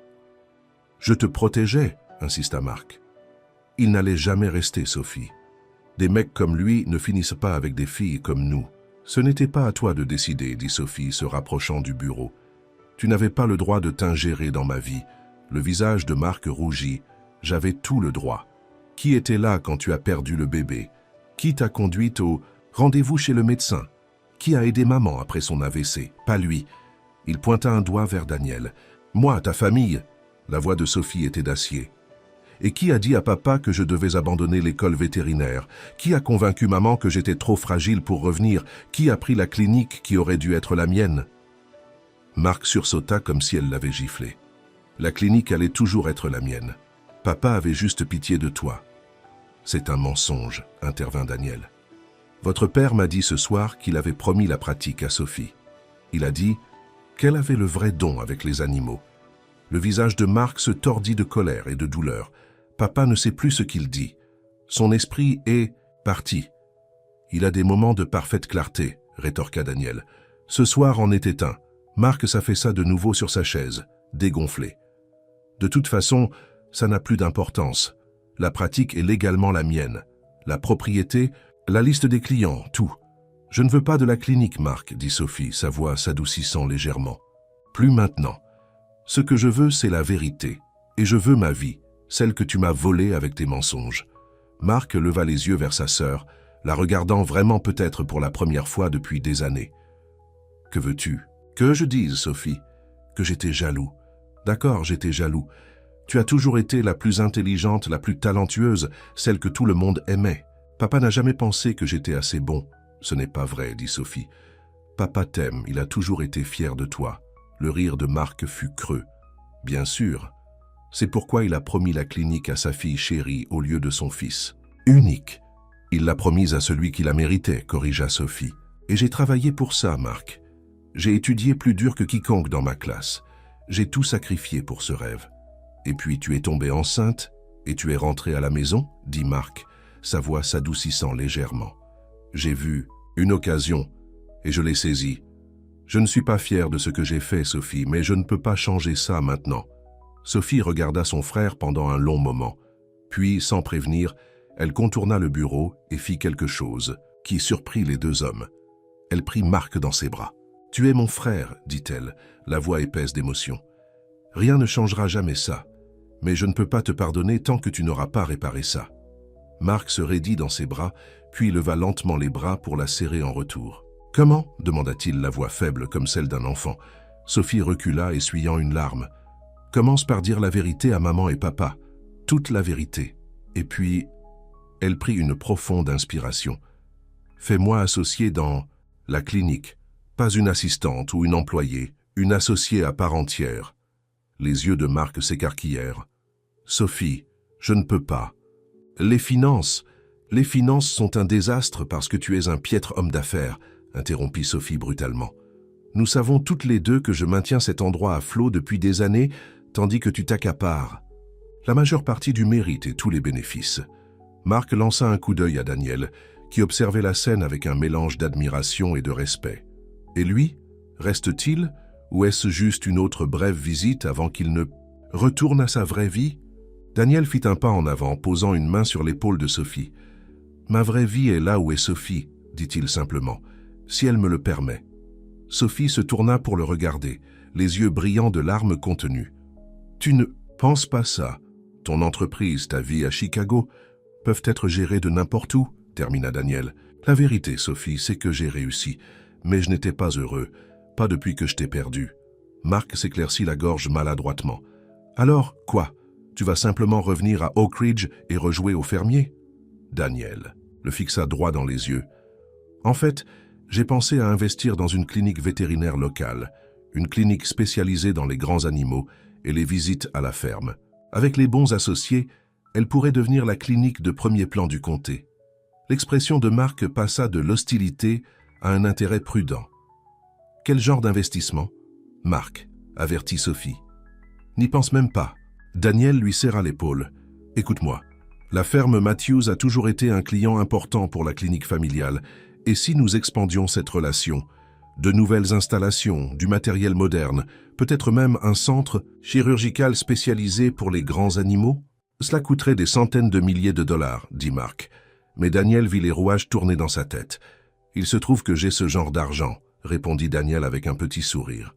Je te protégeais, insista Marc. Il n'allait jamais rester, Sophie. Des mecs comme lui ne finissent pas avec des filles comme nous. Ce n'était pas à toi de décider, dit Sophie, se rapprochant du bureau. Tu n'avais pas le droit de t'ingérer dans ma vie. Le visage de Marc rougit. J'avais tout le droit. Qui était là quand tu as perdu le bébé? Qui t'a conduite au rendez-vous chez le médecin? Qui a aidé maman après son AVC? Pas lui. Il pointa un doigt vers Daniel. Moi, ta famille. La voix de Sophie était d'acier. Et qui a dit à papa que je devais abandonner l'école vétérinaire? Qui a convaincu maman que j'étais trop fragile pour revenir? Qui a pris la clinique qui aurait dû être la mienne? Marc sursauta comme si elle l'avait giflé. La clinique allait toujours être la mienne. Papa avait juste pitié de toi. C'est un mensonge, intervint Daniel. Votre père m'a dit ce soir qu'il avait promis la pratique à Sophie. Il a dit qu'elle avait le vrai don avec les animaux. Le visage de Marc se tordit de colère et de douleur. Papa ne sait plus ce qu'il dit. Son esprit est parti. Il a des moments de parfaite clarté, rétorqua Daniel. Ce soir en était un. Marc s'affaissa de nouveau sur sa chaise, dégonflé. De toute façon, ça n'a plus d'importance. La pratique est légalement la mienne. La propriété, la liste des clients, tout. Je ne veux pas de la clinique, Marc, dit Sophie, sa voix s'adoucissant légèrement. Plus maintenant. Ce que je veux, c'est la vérité. Et je veux ma vie, celle que tu m'as volée avec tes mensonges. Marc leva les yeux vers sa sœur, la regardant vraiment peut-être pour la première fois depuis des années. Que veux-tu? Que je dise, Sophie? Que j'étais jaloux. D'accord, j'étais jaloux. Tu as toujours été la plus intelligente, la plus talentueuse, celle que tout le monde aimait. Papa n'a jamais pensé que j'étais assez bon. Ce n'est pas vrai, dit Sophie. Papa t'aime, il a toujours été fier de toi. Le rire de Marc fut creux. Bien sûr. C'est pourquoi il a promis la clinique à sa fille chérie au lieu de son fils. Unique. Il l'a promise à celui qui la méritait, corrigea Sophie. Et j'ai travaillé pour ça, Marc. J'ai étudié plus dur que quiconque dans ma classe. J'ai tout sacrifié pour ce rêve. Et puis tu es tombée enceinte et tu es rentrée à la maison, dit Marc, sa voix s'adoucissant légèrement. J'ai vu une occasion et je l'ai saisie. Je ne suis pas fier de ce que j'ai fait, Sophie, mais je ne peux pas changer ça maintenant. Sophie regarda son frère pendant un long moment. Puis, sans prévenir, elle contourna le bureau et fit quelque chose qui surprit les 2 hommes. Elle prit Marc dans ses bras. « Tu es mon frère, dit-elle, la voix épaisse d'émotion. Rien ne changera jamais ça, mais je ne peux pas te pardonner tant que tu n'auras pas réparé ça. » Marc se raidit dans ses bras, puis leva lentement les bras pour la serrer en retour. « Comment » demanda-t-il, la voix faible comme celle d'un enfant. Sophie recula, essuyant une larme. « Commence par dire la vérité à maman et papa. Toute la vérité. » Et puis, elle prit une profonde inspiration. « Fais-moi associer dans la clinique. Pas une assistante ou une employée, une associée à part entière. » Les yeux de Marc s'écarquillèrent. « Sophie, je ne peux pas. Les finances sont un désastre parce que tu es un piètre homme d'affaires, » interrompit Sophie brutalement. « Nous savons toutes les deux que je maintiens cet endroit à flot depuis des années, tandis que tu t'accapares. La majeure partie du mérite et tous les bénéfices. » Marc lança un coup d'œil à Daniel, qui observait la scène avec un mélange d'admiration et de respect. « Et lui, reste-t-il, ou est-ce juste une autre brève visite avant qu'il ne retourne à sa vraie vie ?» Daniel fit un pas en avant, posant une main sur l'épaule de Sophie. « Ma vraie vie est là où est Sophie, » dit-il simplement, « si elle me le permet. » Sophie se tourna pour le regarder, les yeux brillants de larmes contenues. « Tu ne penses pas ça. Ton entreprise, ta vie à Chicago, peuvent être gérées de n'importe où, » termina Daniel. « La vérité, Sophie, c'est que j'ai réussi, mais je n'étais pas heureux, pas depuis que je t'ai perdu. » Marc s'éclaircit la gorge maladroitement. « Alors, quoi? Tu vas simplement revenir à Oak Ridge et rejouer au fermier ?» Daniel le fixa droit dans les yeux. « En fait, J'ai pensé à investir dans une clinique vétérinaire locale, une clinique spécialisée dans les grands animaux et les visites à la ferme. Avec les bons associés, elle pourrait devenir la clinique de premier plan du comté. L'expression de Marc passa de l'hostilité à un intérêt prudent. Quel genre d'investissement? Marc, avertit Sophie. N'y pense même pas. Daniel lui serra l'épaule. Écoute-moi, la ferme Matthews a toujours été un client important pour la clinique familiale, et si nous expandions cette relation, de nouvelles installations, du matériel moderne, peut-être même un centre chirurgical spécialisé pour les grands animaux? Cela coûterait des centaines de milliers de dollars, dit Marc. Mais Daniel vit les rouages tourner dans sa tête. Il se trouve que j'ai ce genre d'argent, répondit Daniel avec un petit sourire.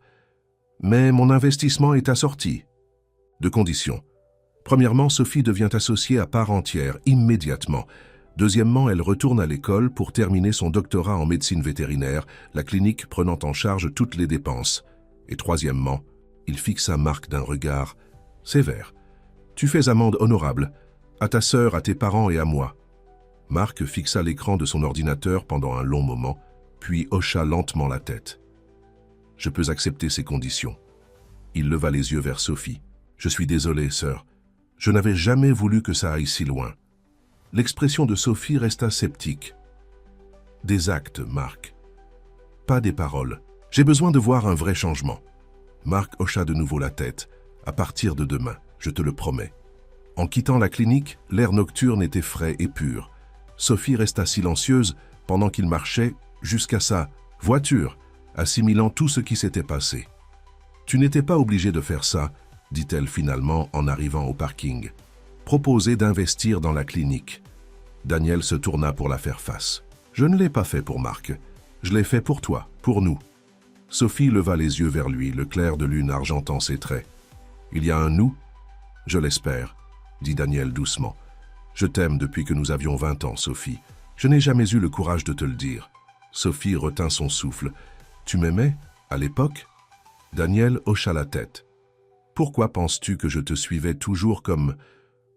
Mais mon investissement est assorti. De conditions. Premièrement, Sophie devient associée à part entière, immédiatement. Deuxièmement, elle retourne à l'école pour terminer son doctorat en médecine vétérinaire, la clinique prenant en charge toutes les dépenses. Et troisièmement, il fixa Marc d'un regard sévère. Tu fais amende honorable, à ta sœur, à tes parents et à moi. Marc fixa l'écran de son ordinateur pendant un long moment, puis hocha lentement la tête. Je peux accepter ces conditions. Il leva les yeux vers Sophie. Je suis désolé, sœur. Je n'avais jamais voulu que ça aille si loin. L'expression de Sophie resta sceptique. Des actes, Marc. Pas des paroles. J'ai besoin de voir un vrai changement. Marc hocha de nouveau la tête. À partir de demain, je te le promets. En quittant la clinique, l'air nocturne était frais et pur. Sophie resta silencieuse pendant qu'il marchait jusqu'à sa voiture, assimilant tout ce qui s'était passé. « Tu n'étais pas obligé de faire ça », dit-elle finalement en arrivant au parking. « Proposer d'investir dans la clinique. » Daniel se tourna pour la faire face. « Je ne l'ai pas fait pour Marc. Je l'ai fait pour toi, pour nous. » Sophie leva les yeux vers lui, le clair de lune argentant ses traits. « Il y a un nous ?»« Je l'espère, » dit Daniel doucement. « Je t'aime depuis que nous avions 20 ans, Sophie. Je n'ai jamais eu le courage de te le dire. » Sophie retint son souffle. « Tu m'aimais, à l'époque ?» Daniel hocha la tête. « Pourquoi penses-tu que je te suivais toujours comme...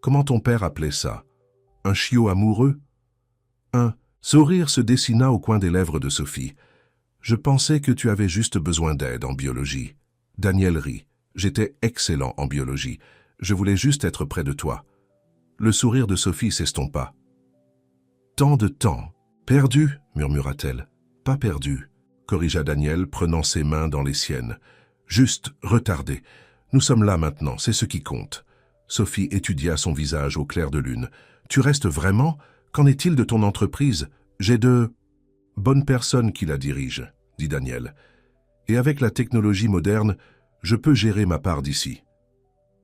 Comment ton père appelait ça? Un chiot amoureux ?» Un sourire se dessina au coin des lèvres de Sophie. « Je pensais que tu avais juste besoin d'aide en biologie. » Daniel rit. « J'étais excellent en biologie. Je voulais juste être près de toi. » Le sourire de Sophie s'estompa. « Tant de temps. Perdu, murmura-t-elle. « Pas perdu, » corrigea Daniel, prenant ses mains dans les siennes. « Juste retardé. Nous sommes là maintenant, c'est ce qui compte. » Sophie étudia son visage au clair de lune. « Tu restes vraiment? Qu'en est-il de ton entreprise? J'ai de bonnes personnes qui la dirigent, » dit Daniel. « Et avec la technologie moderne, je peux gérer ma part d'ici.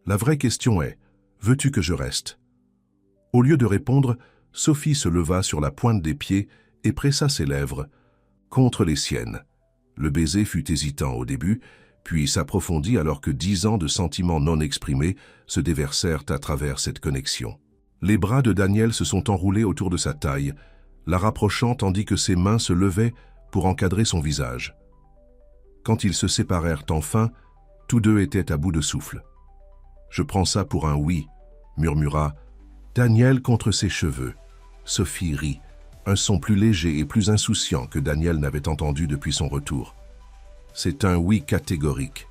La vraie question est, veux-tu que je reste ?» Au lieu de répondre, Sophie se leva sur la pointe des pieds et pressa ses lèvres contre les siennes. Le baiser fut hésitant au début, puis s'approfondit alors que 10 ans de sentiments non exprimés se déversèrent à travers cette connexion. Les bras de Daniel se sont enroulés autour de sa taille, la rapprochant tandis que ses mains se levaient pour encadrer son visage. Quand ils se séparèrent enfin, tous deux étaient à bout de souffle. « Je prends ça pour un oui », murmura Daniel contre ses cheveux. Sophie rit, un son plus léger et plus insouciant que Daniel n'avait entendu depuis son retour. C'est un oui catégorique.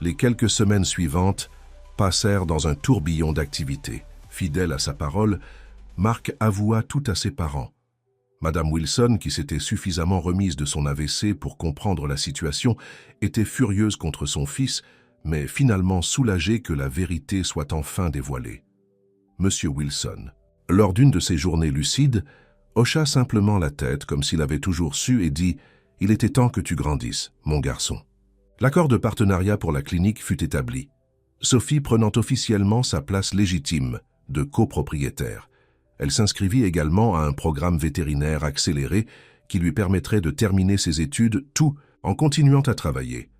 Les quelques semaines suivantes passèrent dans un tourbillon d'activités. Fidèle à sa parole, Marc avoua tout à ses parents. Madame Wilson, qui s'était suffisamment remise de son AVC pour comprendre la situation, était furieuse contre son fils, mais finalement soulagée que la vérité soit enfin dévoilée. Monsieur Wilson, lors d'une de ses journées lucides, hocha simplement la tête comme s'il avait toujours su et dit « Il était temps que tu grandisses, mon garçon. » L'accord de partenariat pour la clinique fut établi, Sophie prenant officiellement sa place légitime de copropriétaire. Elle s'inscrivit également à un programme vétérinaire accéléré qui lui permettrait de terminer ses études, tout en continuant à travailler.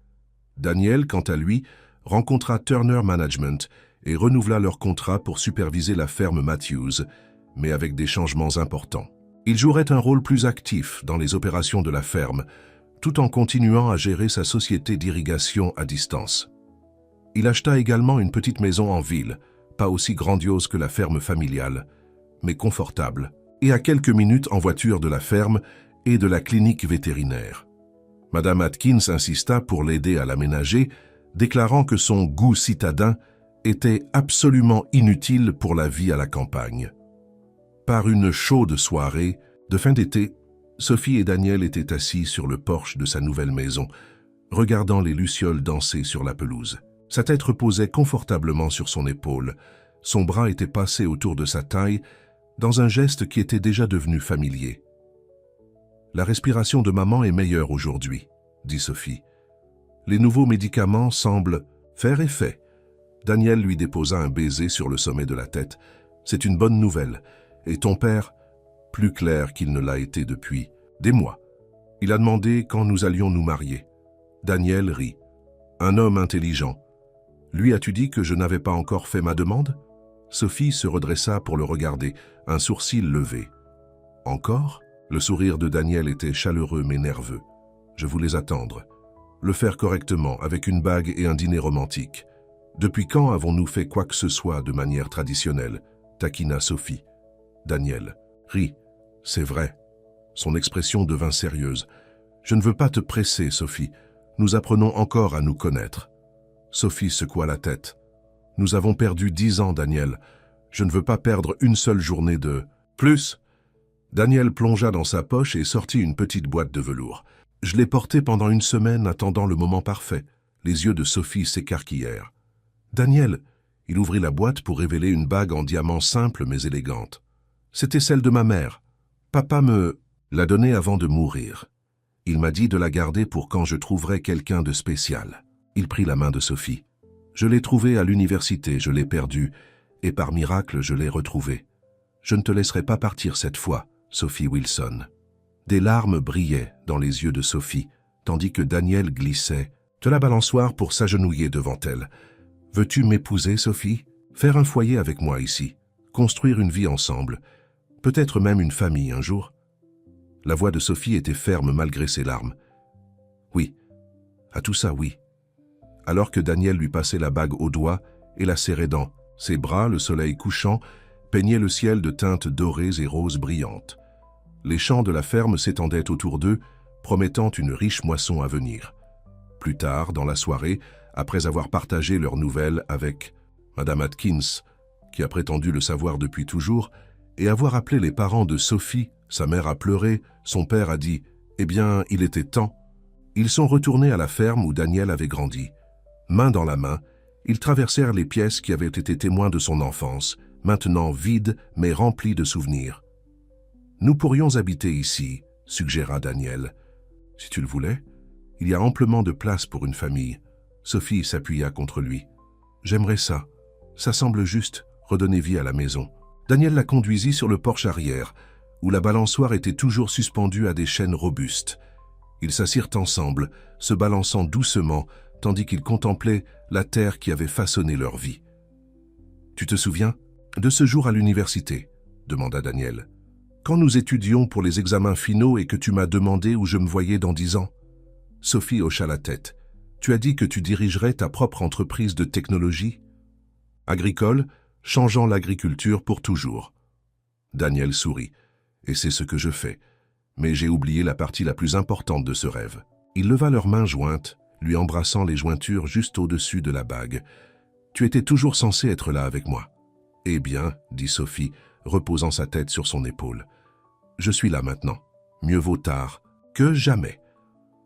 Daniel, quant à lui, rencontra Turner Management et renouvela leur contrat pour superviser la ferme Matthews, mais avec des changements importants. Il jouerait un rôle plus actif dans les opérations de la ferme, tout en continuant à gérer sa société d'irrigation à distance. Il acheta également une petite maison en ville, pas aussi grandiose que la ferme familiale, mais confortable, et à quelques minutes en voiture de la ferme et de la clinique vétérinaire. Madame Atkins insista pour l'aider à l'aménager, déclarant que son goût citadin était absolument inutile pour la vie à la campagne. Par une chaude soirée de fin d'été, Sophie et Daniel étaient assis sur le porche de sa nouvelle maison, regardant les lucioles danser sur la pelouse. Sa tête reposait confortablement sur son épaule, son bras était passé autour de sa taille, dans un geste qui était déjà devenu familier. « La respiration de maman est meilleure aujourd'hui, » dit Sophie. « Les nouveaux médicaments semblent faire effet. » Daniel lui déposa un baiser sur le sommet de la tête. « C'est une bonne nouvelle. Et ton père, plus clair qu'il ne l'a été depuis des mois. Il a demandé quand nous allions nous marier. » Daniel rit. « Un homme intelligent. Lui as-tu dit que je n'avais pas encore fait ma demande ?» Sophie se redressa pour le regarder, un sourcil levé. « Encore ?» Le sourire de Daniel était chaleureux mais nerveux. « Je voulais attendre. Le faire correctement, avec une bague et un dîner romantique. Depuis quand avons-nous fait quoi que ce soit de manière traditionnelle ?» taquina Sophie. Daniel rit. « C'est vrai. » Son expression devint sérieuse. « Je ne veux pas te presser, Sophie. Nous apprenons encore à nous connaître. » Sophie secoua la tête. « Nous avons perdu 10 ans, Daniel. Je ne veux pas perdre une seule journée de... Plus !» Daniel plongea dans sa poche et sortit une petite boîte de velours. « Je l'ai portée pendant une semaine, attendant le moment parfait. » Les yeux de Sophie s'écarquillèrent. « Daniel !» Il ouvrit la boîte pour révéler une bague en diamant simple mais élégante. C'était celle de ma mère. Papa me l'a donnée avant de mourir. Il m'a dit de la garder pour quand je trouverais quelqu'un de spécial. Il prit la main de Sophie. Je l'ai trouvée à l'université, je l'ai perdue, et par miracle, je l'ai retrouvée. Je ne te laisserai pas partir cette fois, Sophie Wilson. Des larmes brillaient dans les yeux de Sophie, tandis que Daniel glissait de la balançoire pour s'agenouiller devant elle. « Veux-tu m'épouser, Sophie? Faire un foyer avec moi ici, construire une vie ensemble, peut-être même une famille un jour ?» La voix de Sophie était ferme malgré ses larmes. « Oui, à tout ça, oui. » Alors que Daniel lui passait la bague au doigt et la serrait dans ses bras, le soleil couchant peignait le ciel de teintes dorées et roses brillantes. Les champs de la ferme s'étendaient autour d'eux, promettant une riche moisson à venir. Plus tard, dans la soirée, après avoir partagé leurs nouvelles avec Madame Atkins, qui a prétendu le savoir depuis toujours, et avoir appelé les parents de Sophie, sa mère a pleuré, son père a dit « Eh bien, il était temps ». Ils sont retournés à la ferme où Daniel avait grandi. Main dans la main, ils traversèrent les pièces qui avaient été témoins de son enfance, maintenant vides mais remplies de souvenirs. « Nous pourrions habiter ici », suggéra Daniel. « Si tu le voulais, il y a amplement de place pour une famille. » Sophie s'appuya contre lui. « J'aimerais ça. Ça semble juste, redonner vie à la maison. » Daniel la conduisit sur le porche arrière, où la balançoire était toujours suspendue à des chaînes robustes. Ils s'assirent ensemble, se balançant doucement, tandis qu'ils contemplaient la terre qui avait façonné leur vie. « Tu te souviens de ce jour à l'université ?» demanda Daniel. « Quand nous étudions pour les examens finaux et que tu m'as demandé où je me voyais dans 10 ans ?» Sophie hocha la tête. « Tu as dit que tu dirigerais ta propre entreprise de technologie agricole, changeant l'agriculture pour toujours. » Daniel sourit. « Et c'est ce que je fais. Mais j'ai oublié la partie la plus importante de ce rêve. » Il leva leurs mains jointes, lui embrassant les jointures juste au-dessus de la bague. « Tu étais toujours censé être là avec moi. »« Eh bien, » dit Sophie, reposant sa tête sur son épaule. « Je suis là maintenant. Mieux vaut tard que jamais. »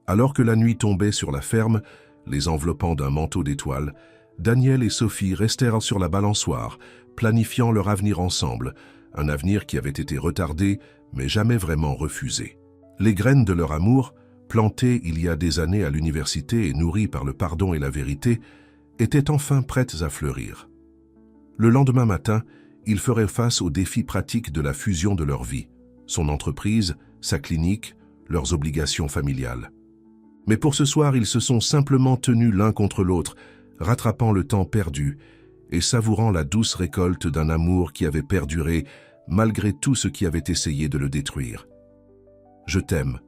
Alors que la nuit tombait sur la ferme, les enveloppant d'un manteau d'étoiles, Daniel et Sophie restèrent sur la balançoire, planifiant leur avenir ensemble, un avenir qui avait été retardé, mais jamais vraiment refusé. Les graines de leur amour, plantées il y a des années à l'université et nourries par le pardon et la vérité, étaient enfin prêtes à fleurir. Le lendemain matin, ils feraient face aux défis pratiques de la fusion de leur vie, son entreprise, sa clinique, leurs obligations familiales. Mais pour ce soir, ils se sont simplement tenus l'un contre l'autre, rattrapant le temps perdu et savourant la douce récolte d'un amour qui avait perduré malgré tout ce qui avait essayé de le détruire. « Je t'aime »,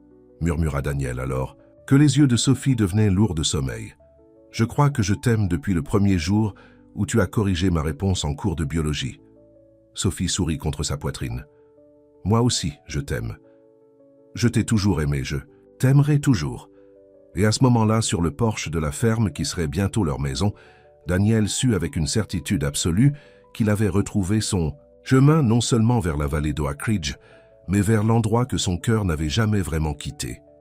murmura Daniel alors, que les yeux de Sophie devenaient lourds de sommeil. « Je crois que je t'aime depuis le premier jour où tu as corrigé ma réponse en cours de biologie. » Sophie sourit contre sa poitrine. « Moi aussi, je t'aime. » Je t'ai toujours aimé, je t'aimerai toujours. » Et à ce moment-là, sur le porche de la ferme qui serait bientôt leur maison, Daniel sut avec une certitude absolue qu'il avait retrouvé son chemin non seulement vers la vallée d'Oak Ridge, mais vers l'endroit que son cœur n'avait jamais vraiment quitté.